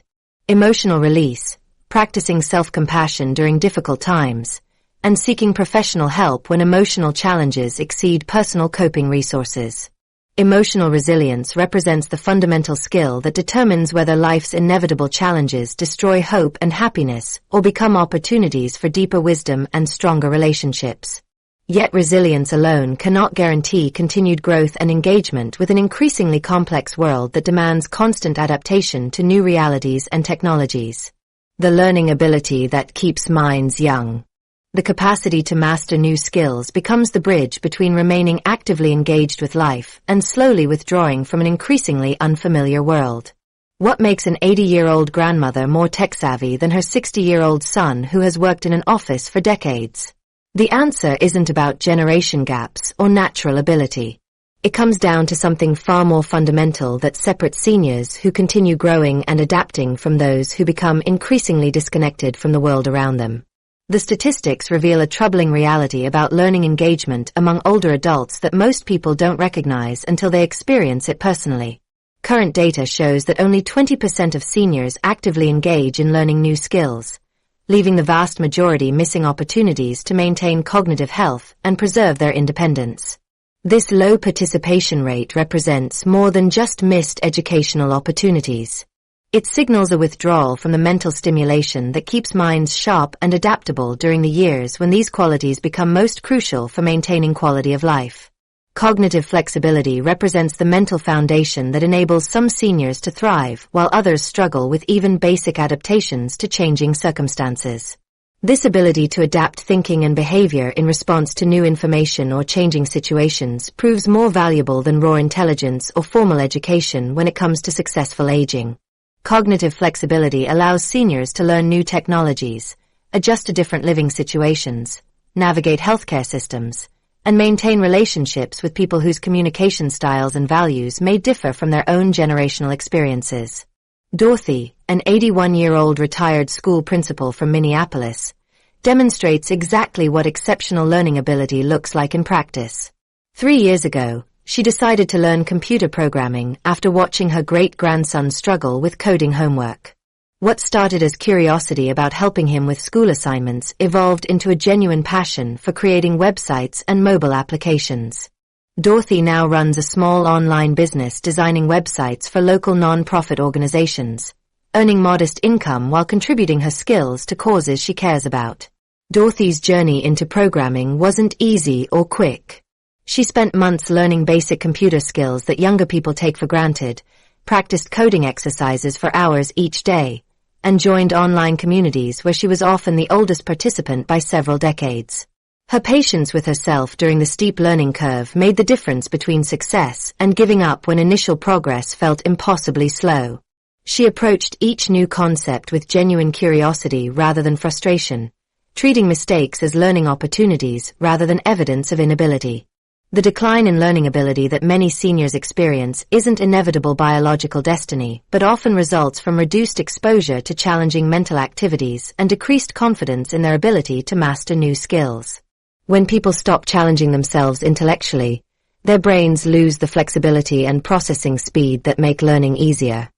emotional release, practicing self-compassion during difficult times, and seeking professional help when emotional challenges exceed personal coping resources. Emotional resilience represents the fundamental skill that determines whether life's inevitable challenges destroy hope and happiness or become opportunities for deeper wisdom and stronger relationships. Yet resilience alone cannot guarantee continued growth and engagement with an increasingly complex world that demands constant adaptation to new realities and technologies. The learning ability that keeps minds young. The capacity to master new skills becomes the bridge between remaining actively engaged with life and slowly withdrawing from an increasingly unfamiliar world. What makes an 80-year-old grandmother more tech-savvy than her 60-year-old son who has worked in an office for decades? The answer isn't about generation gaps or natural ability. It comes down to something far more fundamental that separates seniors who continue growing and adapting from those who become increasingly disconnected from the world around them. The statistics reveal a troubling reality about learning engagement among older adults that most people don't recognize until they experience it personally. Current data shows that only 20% of seniors actively engage in learning new skills, leaving the vast majority missing opportunities to maintain cognitive health and preserve their independence. This low participation rate represents more than just missed educational opportunities. It signals a withdrawal from the mental stimulation that keeps minds sharp and adaptable during the years when these qualities become most crucial for maintaining quality of life. Cognitive flexibility represents the mental foundation that enables some seniors to thrive while others struggle with even basic adaptations to changing circumstances. This ability to adapt thinking and behavior in response to new information or changing situations proves more valuable than raw intelligence or formal education when it comes to successful aging. Cognitive flexibility allows seniors to learn new technologies, adjust to different living situations, navigate healthcare systems, and maintain relationships with people whose communication styles and values may differ from their own generational experiences. Dorothy, an 81-year-old retired school principal from Minneapolis, demonstrates exactly what exceptional learning ability looks like in practice. 3 years ago, she decided to learn computer programming after watching her great-grandson struggle with coding homework. What started as curiosity about helping him with school assignments evolved into a genuine passion for creating websites and mobile applications. Dorothy now runs a small online business designing websites for local non-profit organizations, earning modest income while contributing her skills to causes she cares about. Dorothy's journey into programming wasn't easy or quick. She spent months learning basic computer skills that younger people take for granted, practiced coding exercises for hours each day, and joined online communities where she was often the oldest participant by several decades. Her patience with herself during the steep learning curve made the difference between success and giving up when initial progress felt impossibly slow. She approached each new concept with genuine curiosity rather than frustration, treating mistakes as learning opportunities rather than evidence of inability. The decline in learning ability that many seniors experience isn't inevitable biological destiny, but often results from reduced exposure to challenging mental activities and decreased confidence in their ability to master new skills. When people stop challenging themselves intellectually, their brains lose the flexibility and processing speed that make learning easier.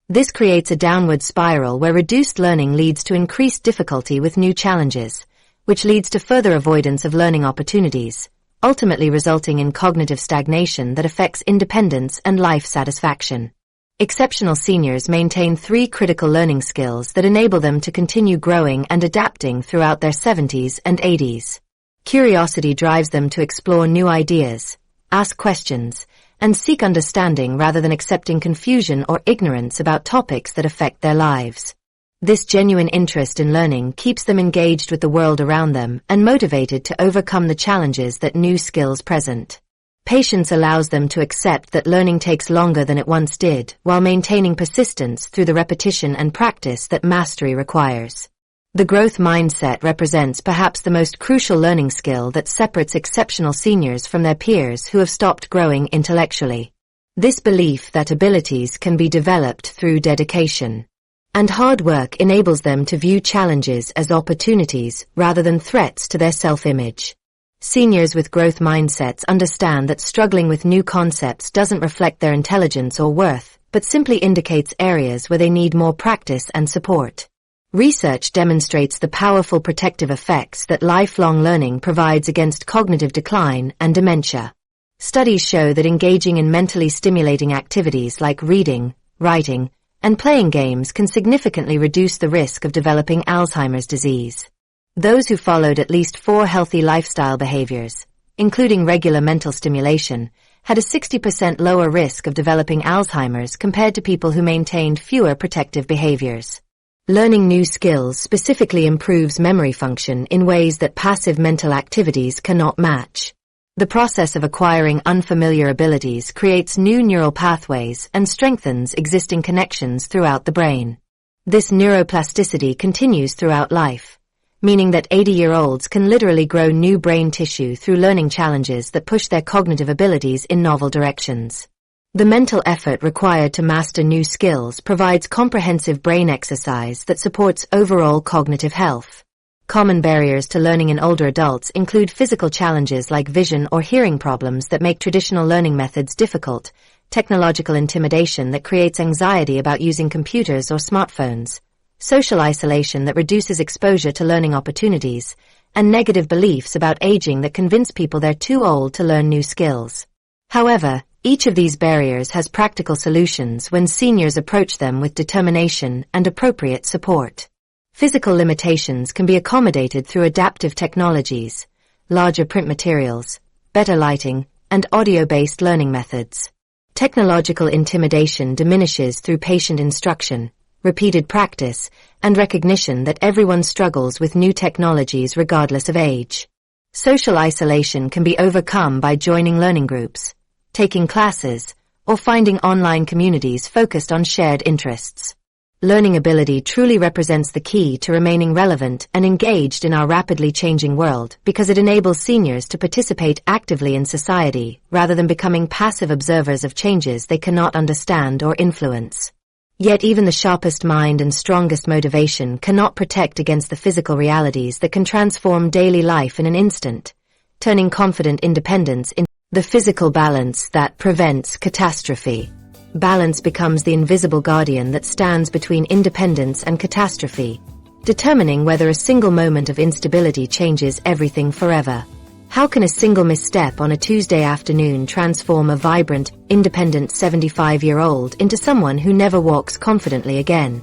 This creates a downward spiral where reduced learning leads to increased difficulty with new challenges, which leads to further avoidance of learning opportunities, ultimately resulting in cognitive stagnation that affects independence and life satisfaction. Exceptional seniors maintain 3 critical learning skills that enable them to continue growing and adapting throughout their 70s and 80s. Curiosity drives them to explore new ideas, ask questions, and seek understanding rather than accepting confusion or ignorance about topics that affect their lives. This genuine interest in learning keeps them engaged with the world around them and motivated to overcome the challenges that new skills present. Patience allows them to accept that learning takes longer than it once did, while maintaining persistence through the repetition and practice that mastery requires. The growth mindset represents perhaps the most crucial learning skill that separates exceptional seniors from their peers who have stopped growing intellectually. This belief that abilities can be developed through dedication and hard work enables them to view challenges as opportunities rather than threats to their self-image. Seniors with growth mindsets understand that struggling with new concepts doesn't reflect their intelligence or worth, but simply indicates areas where they need more practice and support. Research demonstrates the powerful protective effects that lifelong learning provides against cognitive decline and dementia. Studies show that engaging in mentally stimulating activities like reading, writing, and playing games can significantly reduce the risk of developing Alzheimer's disease. Those who followed at least 4 healthy lifestyle behaviors, including regular mental stimulation, had a 60% lower risk of developing Alzheimer's compared to people who maintained fewer protective behaviors. Learning new skills specifically improves memory function in ways that passive mental activities cannot match. The process of acquiring unfamiliar abilities creates new neural pathways and strengthens existing connections throughout the brain. This neuroplasticity continues throughout life, meaning that 80-year-olds can literally grow new brain tissue through learning challenges that push their cognitive abilities in novel directions. The mental effort required to master new skills provides comprehensive brain exercise that supports overall cognitive health. Common barriers to learning in older adults include physical challenges like vision or hearing problems that make traditional learning methods difficult, technological intimidation that creates anxiety about using computers or smartphones, social isolation that reduces exposure to learning opportunities, and negative beliefs about aging that convince people they're too old to learn new skills. However, each of these barriers has practical solutions when seniors approach them with determination and appropriate support. Physical limitations can be accommodated through adaptive technologies, larger print materials, better lighting, and audio-based learning methods. Technological intimidation diminishes through patient instruction, repeated practice, and recognition that everyone struggles with new technologies regardless of age. Social isolation can be overcome by joining learning groups, taking classes, or finding online communities focused on shared interests. Learning ability truly represents the key to remaining relevant and engaged in our rapidly changing world because it enables seniors to participate actively in society rather than becoming passive observers of changes they cannot understand or influence. Yet even the sharpest mind and strongest motivation cannot protect against the physical realities that can transform daily life in an instant, turning confident independence into the physical balance that prevents catastrophe. Balance becomes the invisible guardian that stands between independence and catastrophe, determining whether a single moment of instability changes everything forever. How can a single misstep on a Tuesday afternoon transform a vibrant, independent 75-year-old into someone who never walks confidently again?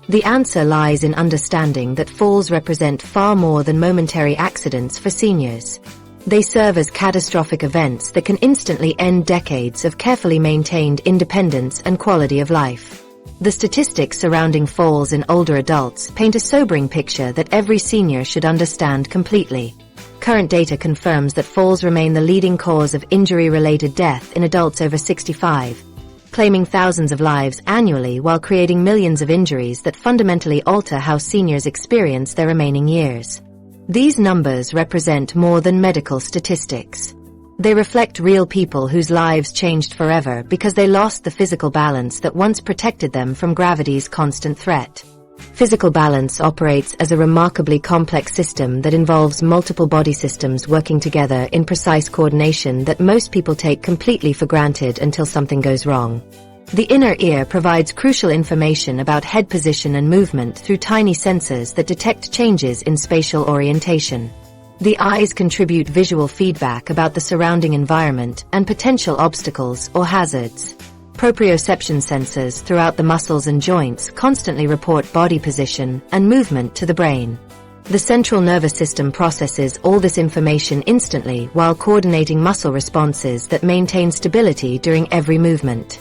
The answer lies in understanding that falls represent far more than momentary accidents for seniors. They serve as catastrophic events that can instantly end decades of carefully maintained independence and quality of life. The statistics surrounding falls in older adults paint a sobering picture that every senior should understand completely. Current data confirms that falls remain the leading cause of injury-related death in adults over 65, claiming thousands of lives annually while creating millions of injuries that fundamentally alter how seniors experience their remaining years. These numbers represent more than medical statistics. They reflect real people whose lives changed forever because they lost the physical balance that once protected them from gravity's constant threat. Physical balance operates as a remarkably complex system that involves multiple body systems working together in precise coordination that most people take completely for granted until something goes wrong. The inner ear provides crucial information about head position and movement through tiny sensors that detect changes in spatial orientation. The eyes contribute visual feedback about the surrounding environment and potential obstacles or hazards. Proprioception sensors throughout the muscles and joints constantly report body position and movement to the brain. The central nervous system processes all this information instantly while coordinating muscle responses that maintain stability during every movement.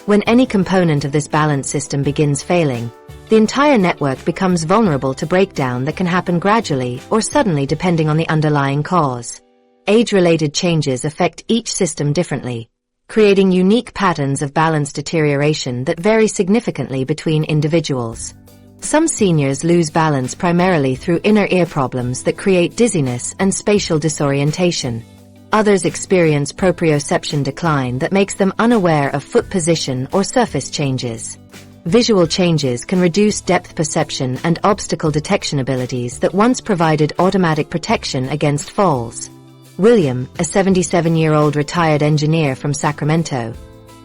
When any component of this balance system begins failing, the entire network becomes vulnerable to breakdown that can happen gradually or suddenly depending on the underlying cause. Age-related changes affect each system differently, creating unique patterns of balance deterioration that vary significantly between individuals. Some seniors lose balance primarily through inner ear problems that create dizziness and spatial disorientation. Others experience proprioception decline that makes them unaware of foot position or surface changes. Visual changes can reduce depth perception and obstacle detection abilities that once provided automatic protection against falls. William, a 77-year-old retired engineer from Sacramento,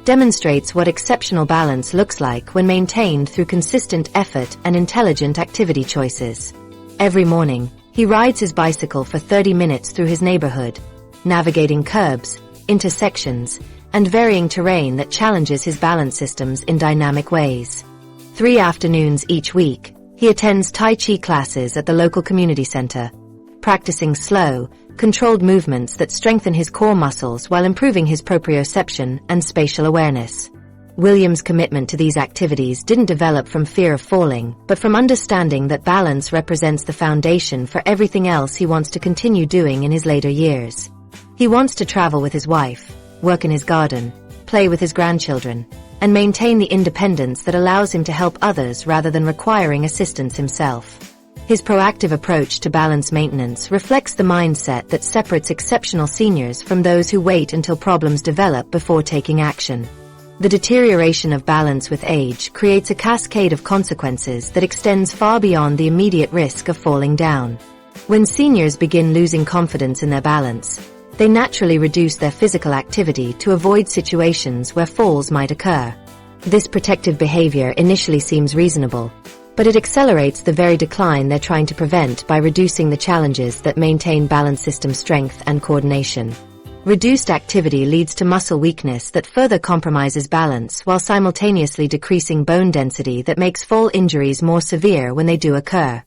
demonstrates what exceptional balance looks like when maintained through consistent effort and intelligent activity choices. Every morning, he rides his bicycle for 30 minutes through his neighborhood, navigating curbs, intersections, and varying terrain that challenges his balance systems in dynamic ways. 3 afternoons each week, he attends Tai Chi classes at the local community center, practicing slow, controlled movements that strengthen his core muscles while improving his proprioception and spatial awareness. William's commitment to these activities didn't develop from fear of falling, but from understanding that balance represents the foundation for everything else he wants to continue doing in his later years. He wants to travel with his wife, work in his garden, play with his grandchildren, and maintain the independence that allows him to help others rather than requiring assistance himself. His proactive approach to balance maintenance reflects the mindset that separates exceptional seniors from those who wait until problems develop before taking action. The deterioration of balance with age creates a cascade of consequences that extends far beyond the immediate risk of falling down. When seniors begin losing confidence in their balance, they naturally reduce their physical activity to avoid situations where falls might occur. This protective behavior initially seems reasonable, but it accelerates the very decline they're trying to prevent by reducing the challenges that maintain balance system strength and coordination. Reduced activity leads to muscle weakness that further compromises balance while simultaneously decreasing bone density that makes fall injuries more severe when they do occur.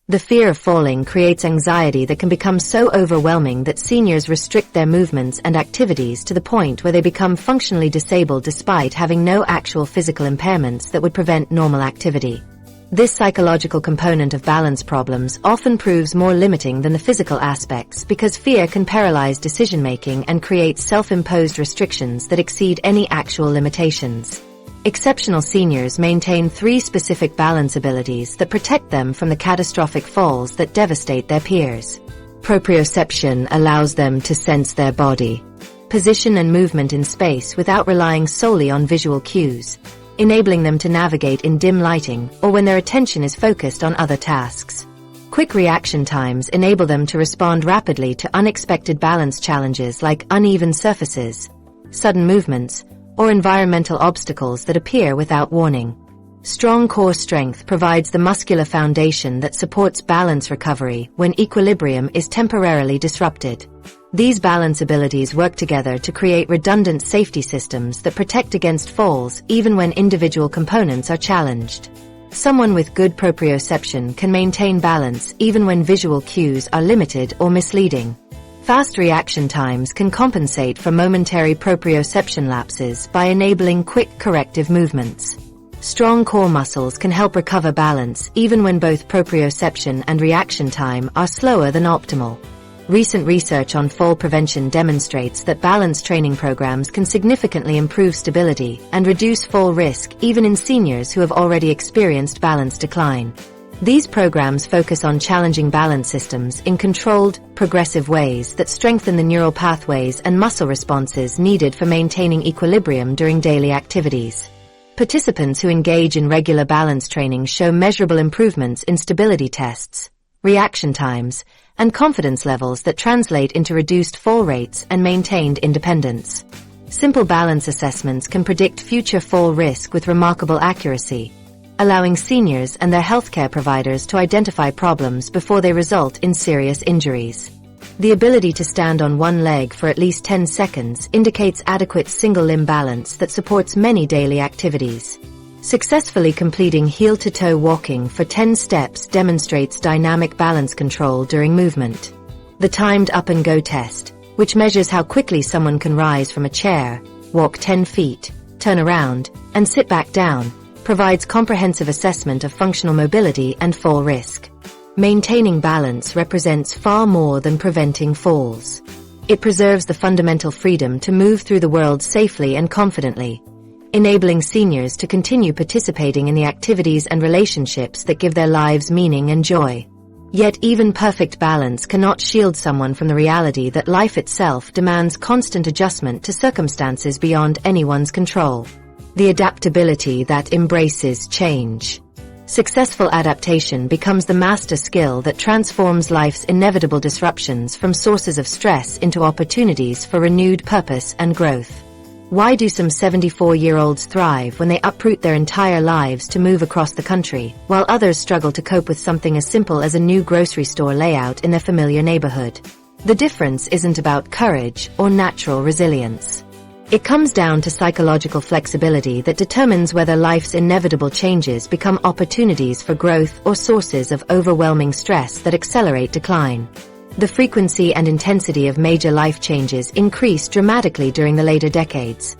The fear of falling creates anxiety that can become so overwhelming that seniors restrict their movements and activities to the point where they become functionally disabled despite having no actual physical impairments that would prevent normal activity. This psychological component of balance problems often proves more limiting than the physical aspects because fear can paralyze decision-making and create self-imposed restrictions that exceed any actual limitations. Exceptional seniors maintain 3 specific balance abilities that protect them from the catastrophic falls that devastate their peers. Proprioception allows them to sense their body, position and movement in space without relying solely on visual cues, enabling them to navigate in dim lighting or when their attention is focused on other tasks. Quick reaction times enable them to respond rapidly to unexpected balance challenges like uneven surfaces, sudden movements, or environmental obstacles that appear without warning. Strong core strength provides the muscular foundation that supports balance recovery when equilibrium is temporarily disrupted. These balance abilities work together to create redundant safety systems that protect against falls even when individual components are challenged. Someone with good proprioception can maintain balance even when visual cues are limited or misleading. Fast reaction times can compensate for momentary proprioception lapses by enabling quick corrective movements. Strong core muscles can help recover balance even when both proprioception and reaction time are slower than optimal. Recent research on fall prevention demonstrates that balance training programs can significantly improve stability and reduce fall risk even in seniors who have already experienced balance decline. These programs focus on challenging balance systems in controlled, progressive ways that strengthen the neural pathways and muscle responses needed for maintaining equilibrium during daily activities. Participants who engage in regular balance training show measurable improvements in stability tests, reaction times, and confidence levels that translate into reduced fall rates and maintained independence. Simple balance assessments can predict future fall risk with remarkable accuracy, allowing seniors and their healthcare providers to identify problems before they result in serious injuries. The ability to stand on one leg for at least 10 seconds indicates adequate single-limb balance that supports many daily activities. Successfully completing heel-to-toe walking for 10 steps demonstrates dynamic balance control during movement. The timed up-and-go test, which measures how quickly someone can rise from a chair, walk 10 feet, turn around, and sit back down, provides comprehensive assessment of functional mobility and fall risk. Maintaining balance represents far more than preventing falls. It preserves the fundamental freedom to move through the world safely and confidently, enabling seniors to continue participating in the activities and relationships that give their lives meaning and joy. Yet even perfect balance cannot shield someone from the reality that life itself demands constant adjustment to circumstances beyond anyone's control. The adaptability that embraces change. Successful adaptation becomes the master skill that transforms life's inevitable disruptions from sources of stress into opportunities for renewed purpose and growth. Why do some 74-year-olds thrive when they uproot their entire lives to move across the country, while others struggle to cope with something as simple as a new grocery store layout in their familiar neighborhood? The difference isn't about courage or natural resilience. It comes down to psychological flexibility that determines whether life's inevitable changes become opportunities for growth or sources of overwhelming stress that accelerate decline. The frequency and intensity of major life changes increase dramatically during the later decades,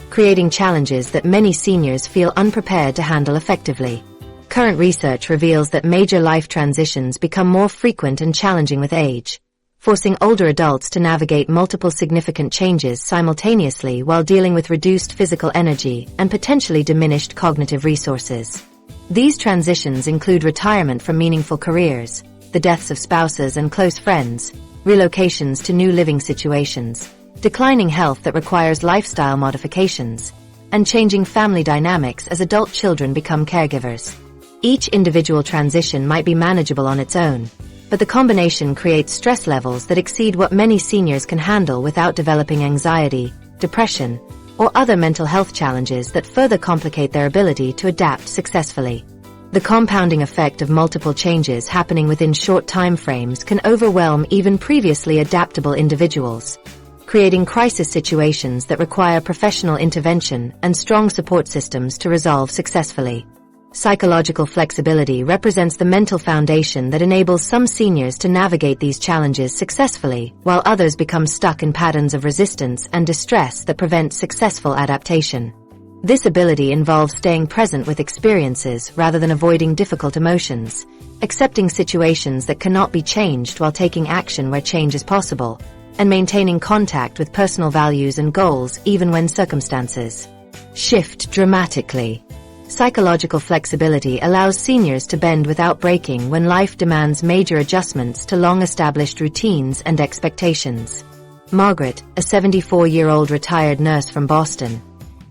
creating challenges that many seniors feel unprepared to handle effectively. Current research reveals that major life transitions become more frequent and challenging with age, forcing older adults to navigate multiple significant changes simultaneously while dealing with reduced physical energy and potentially diminished cognitive resources. These transitions include retirement from meaningful careers, the deaths of spouses and close friends, relocations to new living situations, declining health that requires lifestyle modifications, and changing family dynamics as adult children become caregivers. Each individual transition might be manageable on its own, but the combination creates stress levels that exceed what many seniors can handle without developing anxiety, depression, or other mental health challenges that further complicate their ability to adapt successfully. The compounding effect of multiple changes happening within short time frames can overwhelm even previously adaptable individuals, creating crisis situations that require professional intervention and strong support systems to resolve successfully. Psychological flexibility represents the mental foundation that enables some seniors to navigate these challenges successfully, while others become stuck in patterns of resistance and distress that prevent successful adaptation. This ability involves staying present with experiences rather than avoiding difficult emotions, accepting situations that cannot be changed while taking action where change is possible, and maintaining contact with personal values and goals even when circumstances shift dramatically. Psychological flexibility allows seniors to bend without breaking when life demands major adjustments to long-established routines and expectations. Margaret, a 74-year-old retired nurse from Boston,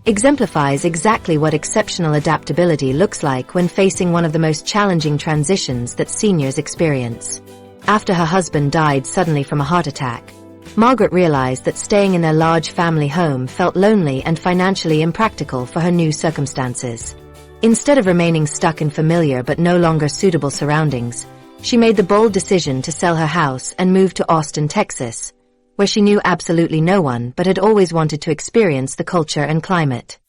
exemplifies exactly what exceptional adaptability looks like when facing one of the most challenging transitions that seniors experience. After her husband died suddenly from a heart attack, Margaret realized that staying in their large family home felt lonely and financially impractical for her new circumstances. Instead of remaining stuck in familiar but no longer suitable surroundings, she made the bold decision to sell her house and move to Austin, Texas, where she knew absolutely no one but had always wanted to experience the culture and climate.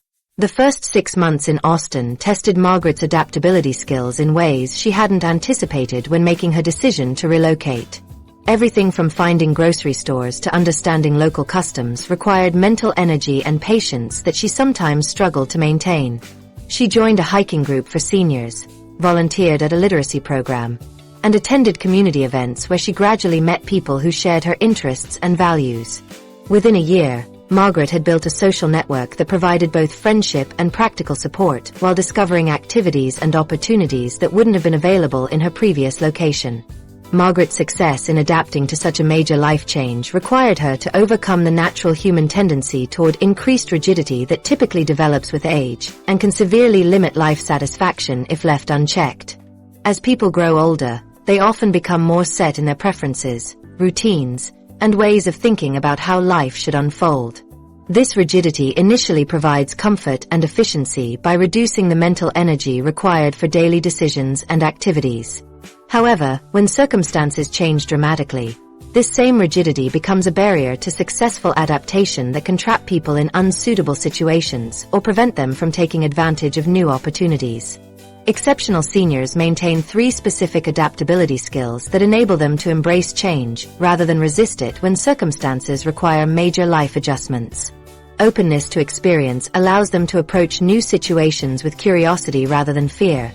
The first 6 months in Austin tested Margaret's adaptability skills in ways she hadn't anticipated when making her decision to relocate. Everything from finding grocery stores to understanding local customs required mental energy and patience that she sometimes struggled to maintain. She joined a hiking group for seniors, volunteered at a literacy program, and attended community events where she gradually met people who shared her interests and values. Within a year, Margaret had built a social network that provided both friendship and practical support while discovering activities and opportunities that wouldn't have been available in her previous location. Margaret's success in adapting to such a major life change required her to overcome the natural human tendency toward increased rigidity that typically develops with age and can severely limit life satisfaction if left unchecked. As people grow older, they often become more set in their preferences, routines, and ways of thinking about how life should unfold. This rigidity initially provides comfort and efficiency by reducing the mental energy required for daily decisions and activities. However, when circumstances change dramatically, this same rigidity becomes a barrier to successful adaptation that can trap people in unsuitable situations or prevent them from taking advantage of new opportunities. Exceptional seniors maintain 3 specific adaptability skills that enable them to embrace change rather than resist it when circumstances require major life adjustments. Openness to experience allows them to approach new situations with curiosity rather than fear,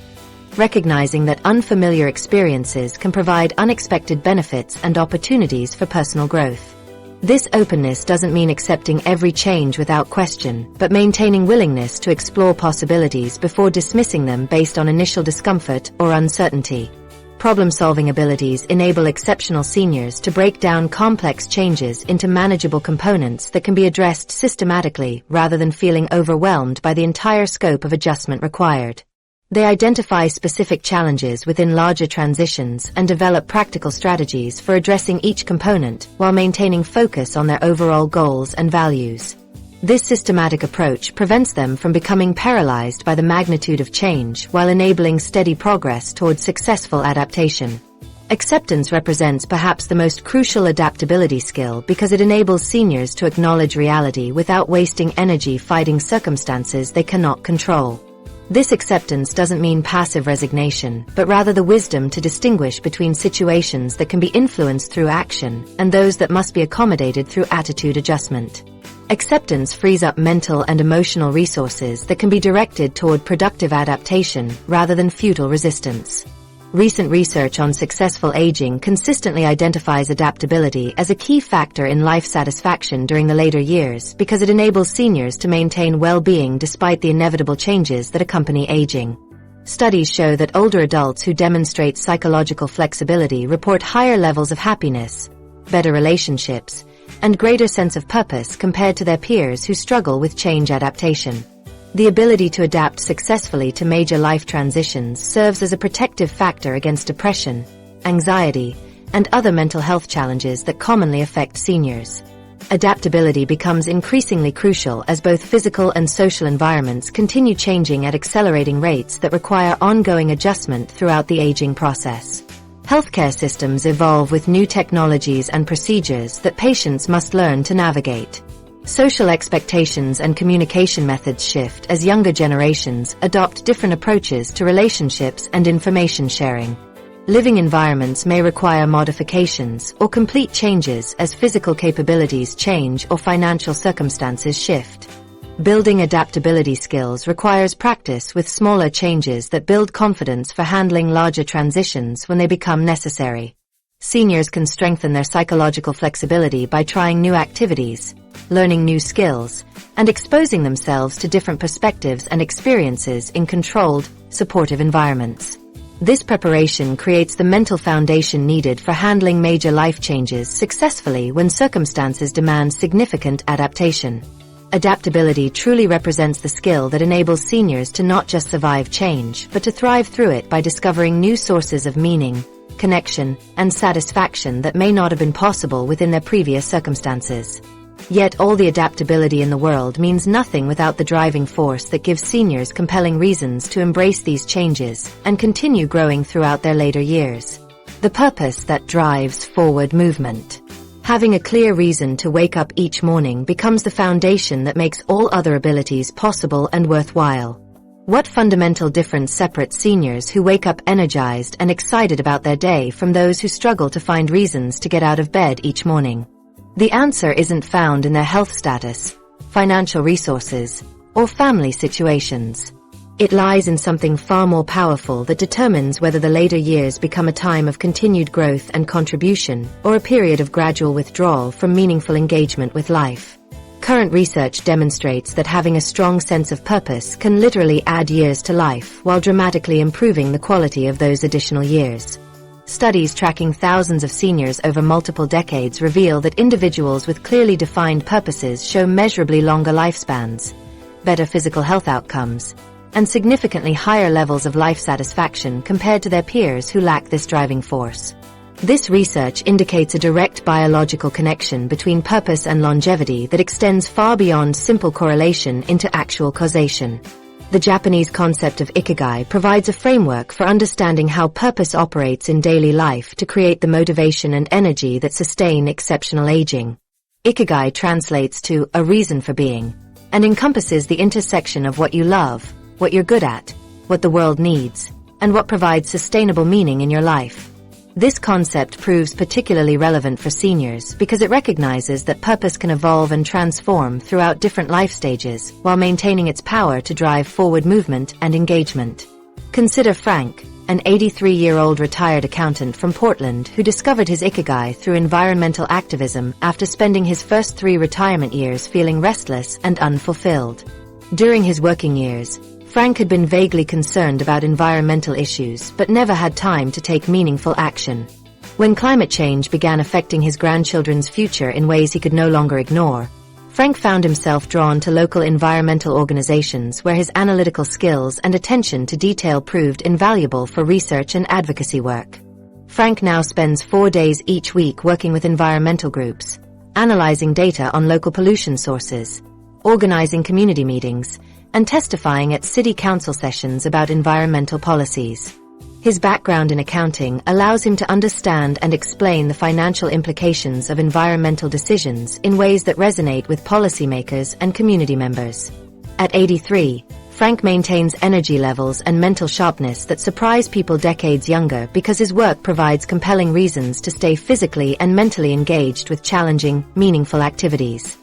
recognizing that unfamiliar experiences can provide unexpected benefits and opportunities for personal growth. This openness doesn't mean accepting every change without question, but maintaining willingness to explore possibilities before dismissing them based on initial discomfort or uncertainty. Problem-solving abilities enable exceptional seniors to break down complex changes into manageable components that can be addressed systematically rather than feeling overwhelmed by the entire scope of adjustment required. They identify specific challenges within larger transitions and develop practical strategies for addressing each component while maintaining focus on their overall goals and values. This systematic approach prevents them from becoming paralyzed by the magnitude of change while enabling steady progress towards successful adaptation. Acceptance represents perhaps the most crucial adaptability skill because it enables seniors to acknowledge reality without wasting energy fighting circumstances they cannot control. This acceptance doesn't mean passive resignation, but rather the wisdom to distinguish between situations that can be influenced through action and those that must be accommodated through attitude adjustment. Acceptance frees up mental and emotional resources that can be directed toward productive adaptation rather than futile resistance. Recent research on successful aging consistently identifies adaptability as a key factor in life satisfaction during the later years because it enables seniors to maintain well-being despite the inevitable changes that accompany aging. Studies show that older adults who demonstrate psychological flexibility report higher levels of happiness, better relationships, and greater sense of purpose compared to their peers who struggle with change adaptation. The ability to adapt successfully to major life transitions serves as a protective factor against depression, anxiety, and other mental health challenges that commonly affect seniors. Adaptability becomes increasingly crucial as both physical and social environments continue changing at accelerating rates that require ongoing adjustment throughout the aging process. Healthcare systems evolve with new technologies and procedures that patients must learn to navigate. Social expectations and communication methods shift as younger generations adopt different approaches to relationships and information sharing. Living environments may require modifications or complete changes as physical capabilities change or financial circumstances shift. Building adaptability skills requires practice with smaller changes that build confidence for handling larger transitions when they become necessary. Seniors can strengthen their psychological flexibility by trying new activities, learning new skills, and exposing themselves to different perspectives and experiences in controlled, supportive environments. This preparation creates the mental foundation needed for handling major life changes successfully when circumstances demand significant adaptation. Adaptability truly represents the skill that enables seniors to not just survive change, but to thrive through it by discovering new sources of meaning, connection, and satisfaction that may not have been possible within their previous circumstances. Yet all the adaptability in the world means nothing without the driving force that gives seniors compelling reasons to embrace these changes and continue growing throughout their later years. The purpose that drives forward movement. Having a clear reason to wake up each morning becomes the foundation that makes all other abilities possible and worthwhile. What fundamental difference separates seniors who wake up energized and excited about their day from those who struggle to find reasons to get out of bed each morning? The answer isn't found in their health status, financial resources, or family situations. It lies in something far more powerful that determines whether the later years become a time of continued growth and contribution, or a period of gradual withdrawal from meaningful engagement with life. Current research demonstrates that having a strong sense of purpose can literally add years to life while dramatically improving the quality of those additional years. Studies tracking thousands of seniors over multiple decades reveal that individuals with clearly defined purposes show measurably longer lifespans, better physical health outcomes, and significantly higher levels of life satisfaction compared to their peers who lack this driving force. This research indicates a direct biological connection between purpose and longevity that extends far beyond simple correlation into actual causation. The Japanese concept of ikigai provides a framework for understanding how purpose operates in daily life to create the motivation and energy that sustain exceptional aging. Ikigai translates to a reason for being, and encompasses the intersection of what you love, what you're good at, what the world needs, and what provides sustainable meaning in your life. This concept proves particularly relevant for seniors because it recognizes that purpose can evolve and transform throughout different life stages while maintaining its power to drive forward movement and engagement. Consider Frank, an 83-year-old retired accountant from Portland who discovered his ikigai through environmental activism after spending his first 3 retirement years feeling restless and unfulfilled. During his working years, Frank had been vaguely concerned about environmental issues but never had time to take meaningful action. When climate change began affecting his grandchildren's future in ways he could no longer ignore, Frank found himself drawn to local environmental organizations where his analytical skills and attention to detail proved invaluable for research and advocacy work. Frank now spends 4 days each week working with environmental groups, analyzing data on local pollution sources, organizing community meetings, and testifying at city council sessions about environmental policies. His background in accounting allows him to understand and explain the financial implications of environmental decisions in ways that resonate with policymakers and community members. At 83, Frank maintains energy levels and mental sharpness that surprise people decades younger because his work provides compelling reasons to stay physically and mentally engaged with challenging, meaningful activities.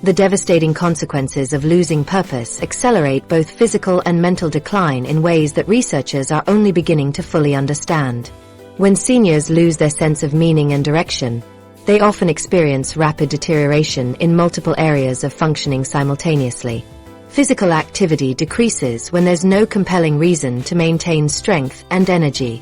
The devastating consequences of losing purpose accelerate both physical and mental decline in ways that researchers are only beginning to fully understand. When seniors lose their sense of meaning and direction, they often experience rapid deterioration in multiple areas of functioning simultaneously. Physical activity decreases when there's no compelling reason to maintain strength and energy.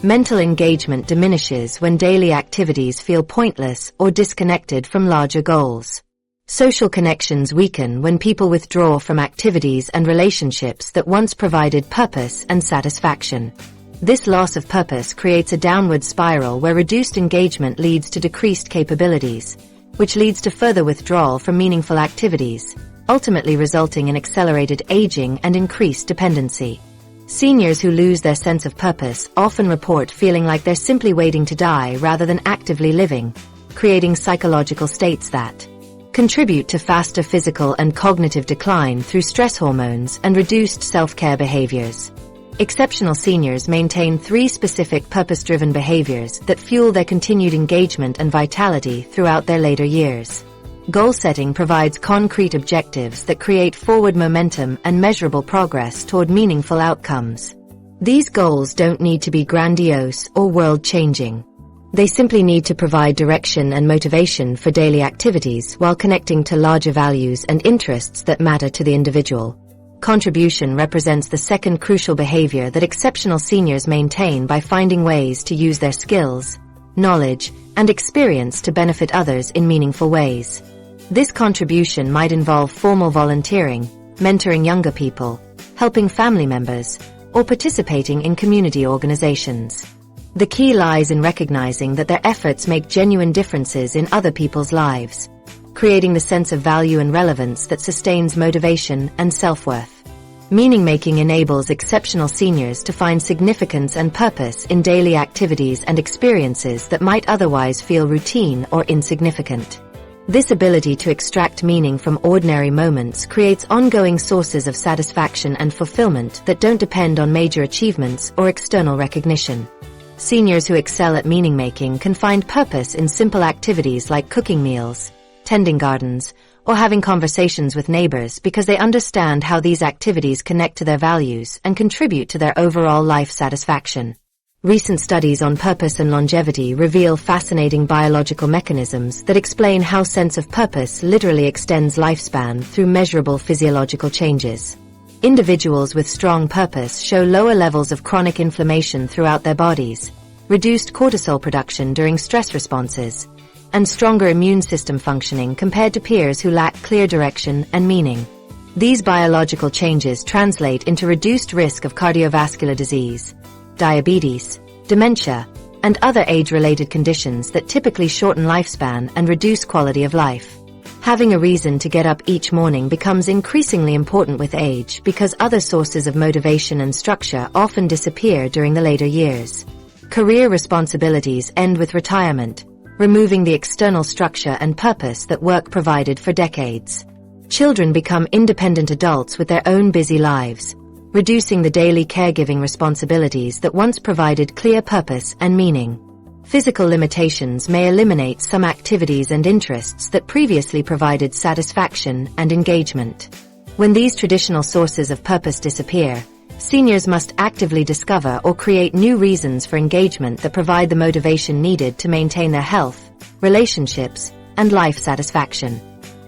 Mental engagement diminishes when daily activities feel pointless or disconnected from larger goals. Social connections weaken when people withdraw from activities and relationships that once provided purpose and satisfaction. This loss of purpose creates a downward spiral where reduced engagement leads to decreased capabilities, which leads to further withdrawal from meaningful activities, ultimately resulting in accelerated aging and increased dependency. Seniors who lose their sense of purpose often report feeling like they're simply waiting to die rather than actively living, creating psychological states that contribute to faster physical and cognitive decline through stress hormones and reduced self-care behaviors. Exceptional seniors maintain 3 specific purpose-driven behaviors that fuel their continued engagement and vitality throughout their later years. Goal setting provides concrete objectives that create forward momentum and measurable progress toward meaningful outcomes. These goals don't need to be grandiose or world-changing. They simply need to provide direction and motivation for daily activities while connecting to larger values and interests that matter to the individual. Contribution represents the second crucial behavior that exceptional seniors maintain by finding ways to use their skills, knowledge, and experience to benefit others in meaningful ways. This contribution might involve formal volunteering, mentoring younger people, helping family members, or participating in community organizations. The key lies in recognizing that their efforts make genuine differences in other people's lives, creating the sense of value and relevance that sustains motivation and self-worth. Meaning-making enables exceptional seniors to find significance and purpose in daily activities and experiences that might otherwise feel routine or insignificant. This ability to extract meaning from ordinary moments creates ongoing sources of satisfaction and fulfillment that don't depend on major achievements or external recognition. Seniors who excel at meaning-making can find purpose in simple activities like cooking meals, tending gardens, or having conversations with neighbors because they understand how these activities connect to their values and contribute to their overall life satisfaction. Recent studies on purpose and longevity reveal fascinating biological mechanisms that explain how sense of purpose literally extends lifespan through measurable physiological changes. Individuals with strong purpose show lower levels of chronic inflammation throughout their bodies, reduced cortisol production during stress responses, and stronger immune system functioning compared to peers who lack clear direction and meaning. These biological changes translate into reduced risk of cardiovascular disease, diabetes, dementia, and other age-related conditions that typically shorten lifespan and reduce quality of life. Having a reason to get up each morning becomes increasingly important with age because other sources of motivation and structure often disappear during the later years. Career responsibilities end with retirement, removing the external structure and purpose that work provided for decades. Children become independent adults with their own busy lives, reducing the daily caregiving responsibilities that once provided clear purpose and meaning. Physical limitations may eliminate some activities and interests that previously provided satisfaction and engagement. When these traditional sources of purpose disappear, seniors must actively discover or create new reasons for engagement that provide the motivation needed to maintain their health, relationships, and life satisfaction.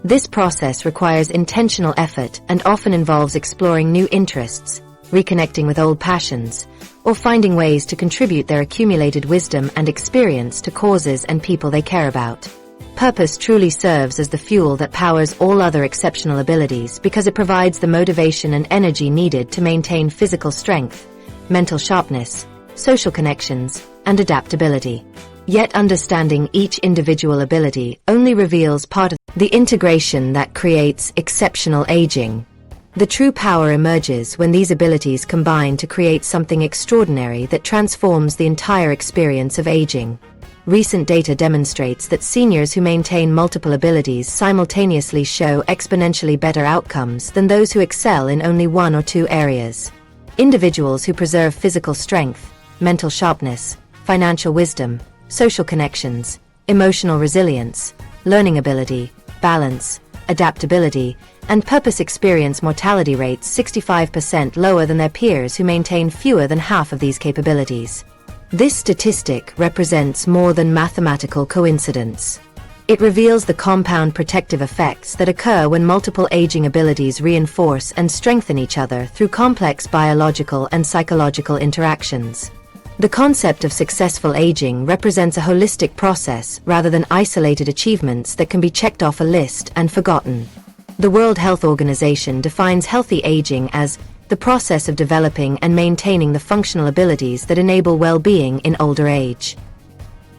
This process requires intentional effort and often involves exploring new interests, reconnecting with old passions, or finding ways to contribute their accumulated wisdom and experience to causes and people they care about. Purpose truly serves as the fuel that powers all other exceptional abilities because it provides the motivation and energy needed to maintain physical strength, mental sharpness, social connections, and adaptability. Yet understanding each individual ability only reveals part of the integration that creates exceptional aging. The true power emerges when these abilities combine to create something extraordinary that transforms the entire experience of aging. Recent data demonstrates that seniors who maintain multiple abilities simultaneously show exponentially better outcomes than those who excel in only one or two areas. Individuals who preserve physical strength, mental sharpness, financial wisdom, social connections, emotional resilience, learning ability, balance, adaptability, and purpose experience mortality rates 65% lower than their peers who maintain fewer than half of these capabilities. This statistic represents more than mathematical coincidence. It reveals the compound protective effects that occur when multiple aging abilities reinforce and strengthen each other through complex biological and psychological interactions. The concept of successful aging represents a holistic process rather than isolated achievements that can be checked off a list and forgotten. The World Health Organization defines healthy aging as the process of developing and maintaining the functional abilities that enable well-being in older age.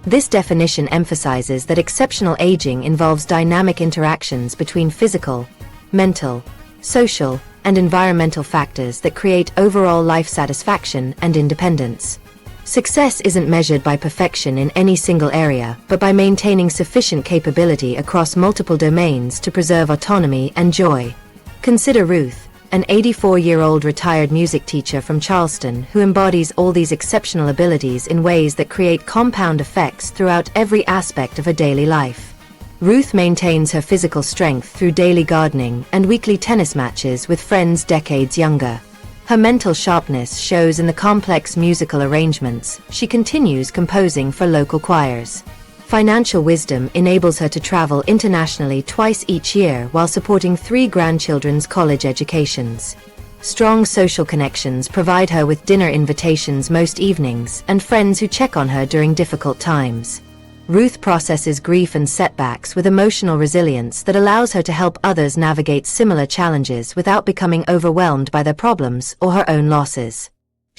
This definition emphasizes that exceptional aging involves dynamic interactions between physical, mental, social, and environmental factors that create overall life satisfaction and independence. Success isn't measured by perfection in any single area, but by maintaining sufficient capability across multiple domains to preserve autonomy and joy. Consider Ruth, an 84-year-old retired music teacher from Charleston who embodies all these exceptional abilities in ways that create compound effects throughout every aspect of her daily life. Ruth maintains her physical strength through daily gardening and weekly tennis matches with friends decades younger. Her mental sharpness shows in the complex musical arrangements she continues composing for local choirs. Financial wisdom enables her to travel internationally twice each year while supporting 3 grandchildren's college educations. Strong social connections provide her with dinner invitations most evenings and friends who check on her during difficult times. Ruth processes grief and setbacks with emotional resilience that allows her to help others navigate similar challenges without becoming overwhelmed by their problems or her own losses.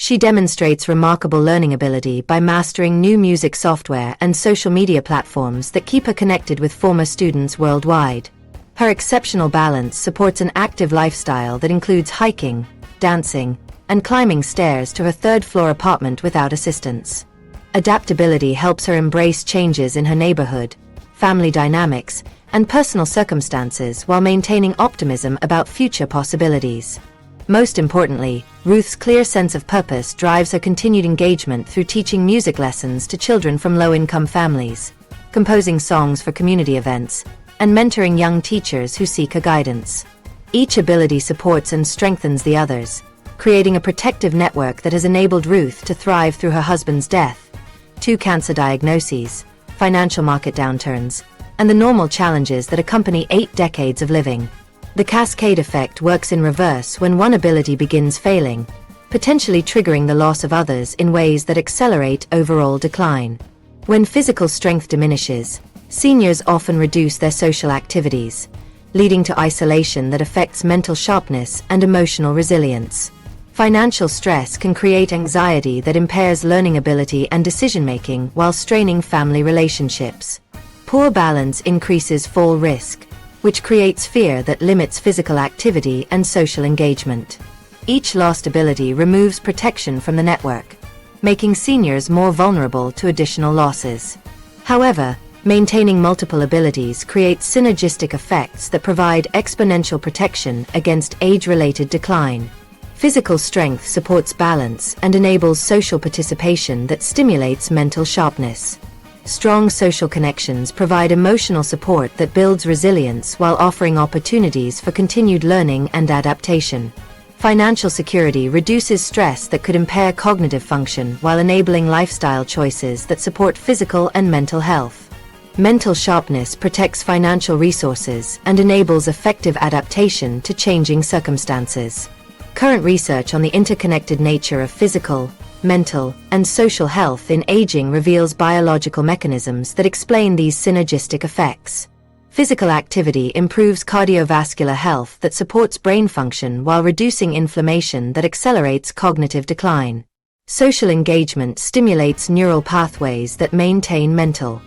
She demonstrates remarkable learning ability by mastering new music software and social media platforms that keep her connected with former students worldwide. Her exceptional balance supports an active lifestyle that includes hiking, dancing, and climbing stairs to her third-floor apartment without assistance. Adaptability helps her embrace changes in her neighborhood, family dynamics, and personal circumstances while maintaining optimism about future possibilities. Most importantly, Ruth's clear sense of purpose drives her continued engagement through teaching music lessons to children from low-income families, composing songs for community events, and mentoring young teachers who seek her guidance. Each ability supports and strengthens the others, creating a protective network that has enabled Ruth to thrive through her husband's death, 2 cancer diagnoses, financial market downturns, and the normal challenges that accompany 8 decades of living. The cascade effect works in reverse when one ability begins failing, potentially triggering the loss of others in ways that accelerate overall decline. When physical strength diminishes, seniors often reduce their social activities, leading to isolation that affects mental sharpness and emotional resilience. Financial stress can create anxiety that impairs learning ability and decision-making while straining family relationships. Poor balance increases fall risk, which creates fear that limits physical activity and social engagement. Each lost ability removes protection from the network, making seniors more vulnerable to additional losses. However, maintaining multiple abilities creates synergistic effects that provide exponential protection against age-related decline. Physical strength supports balance and enables social participation that stimulates mental sharpness. Strong social connections provide emotional support that builds resilience while offering opportunities for continued learning and adaptation. Financial security reduces stress that could impair cognitive function while enabling lifestyle choices that support physical and mental health. Mental sharpness protects financial resources and enables effective adaptation to changing circumstances. Current research on the interconnected nature of physical, mental, and social health in aging reveals biological mechanisms that explain these synergistic effects. Physical activity improves cardiovascular health that supports brain function while reducing inflammation that accelerates cognitive decline. Social engagement stimulates neural pathways that maintain mental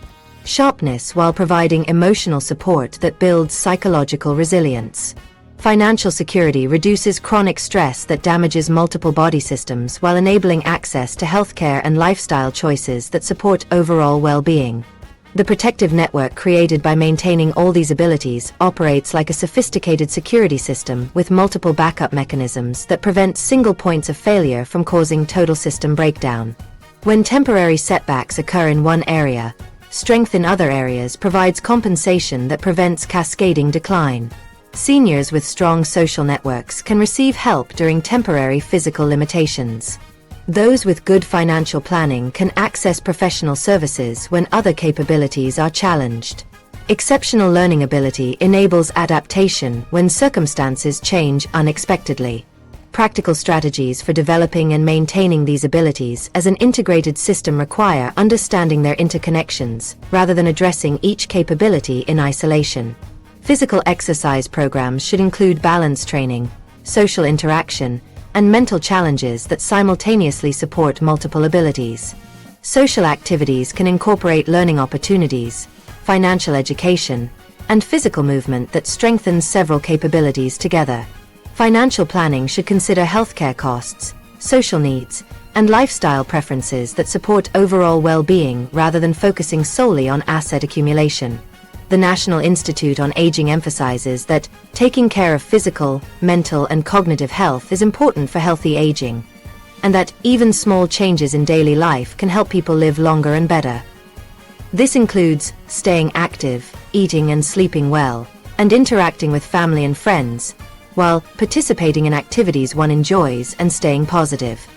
sharpness while providing emotional support that builds psychological resilience. Financial security reduces chronic stress that damages multiple body systems while enabling access to healthcare and lifestyle choices that support overall well-being. The protective network created by maintaining all these abilities operates like a sophisticated security system with multiple backup mechanisms that prevent single points of failure from causing total system breakdown. When temporary setbacks occur in one area, strength in other areas provides compensation that prevents cascading decline. Seniors with strong social networks can receive help during temporary physical limitations. Those with good financial planning can access professional services when other capabilities are challenged. Exceptional learning ability enables adaptation when circumstances change unexpectedly. Practical strategies for developing and maintaining these abilities as an integrated system require understanding their interconnections rather than addressing each capability in isolation. Physical exercise programs should include balance training, social interaction, and mental challenges that simultaneously support multiple abilities. Social activities can incorporate learning opportunities, financial education, and physical movement that strengthens several capabilities together. Financial planning should consider healthcare costs, social needs, and lifestyle preferences that support overall well-being rather than focusing solely on asset accumulation. The National Institute on Aging emphasizes that taking care of physical, mental, and cognitive health is important for healthy aging, and that even small changes in daily life can help people live longer and better. This includes staying active, eating and sleeping well, and interacting with family and friends, while participating in activities one enjoys and staying positive.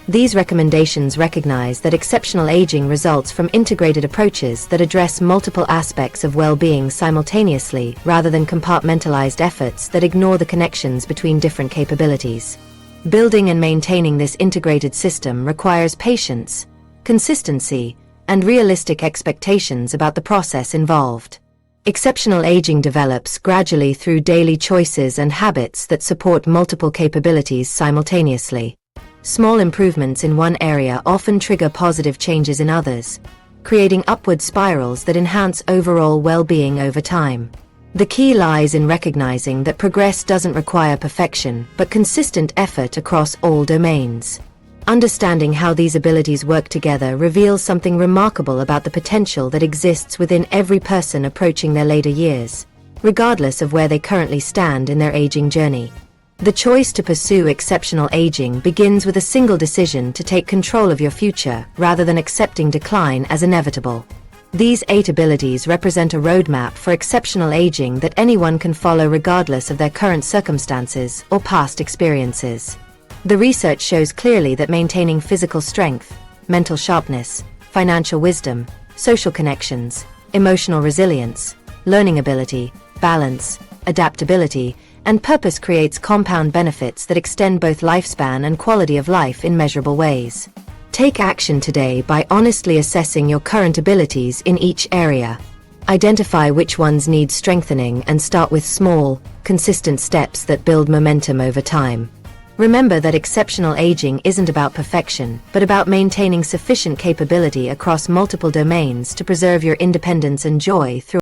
These recommendations recognize that exceptional aging results from integrated approaches that address multiple aspects of well-being simultaneously rather than compartmentalized efforts that ignore the connections between different capabilities. Building and maintaining this integrated system requires patience, consistency, and realistic expectations about the process involved. Exceptional aging develops gradually through daily choices and habits that support multiple capabilities simultaneously. Small improvements in one area often trigger positive changes in others, creating upward spirals that enhance overall well-being over time. The key lies in recognizing that progress doesn't require perfection, but consistent effort across all domains. Understanding how these abilities work together reveals something remarkable about the potential that exists within every person approaching their later years, regardless of where they currently stand in their aging journey. The choice to pursue exceptional aging begins with a single decision to take control of your future rather than accepting decline as inevitable. These 8 abilities represent a roadmap for exceptional aging that anyone can follow regardless of their current circumstances or past experiences. The research shows clearly that maintaining physical strength, mental sharpness, financial wisdom, social connections, emotional resilience, learning ability, balance, adaptability, and purpose creates compound benefits that extend both lifespan and quality of life in measurable ways. Take action today by honestly assessing your current abilities in each area. Identify which ones need strengthening and start with small, consistent steps that build momentum over time. Remember that exceptional aging isn't about perfection, but about maintaining sufficient capability across multiple domains to preserve your independence and joy through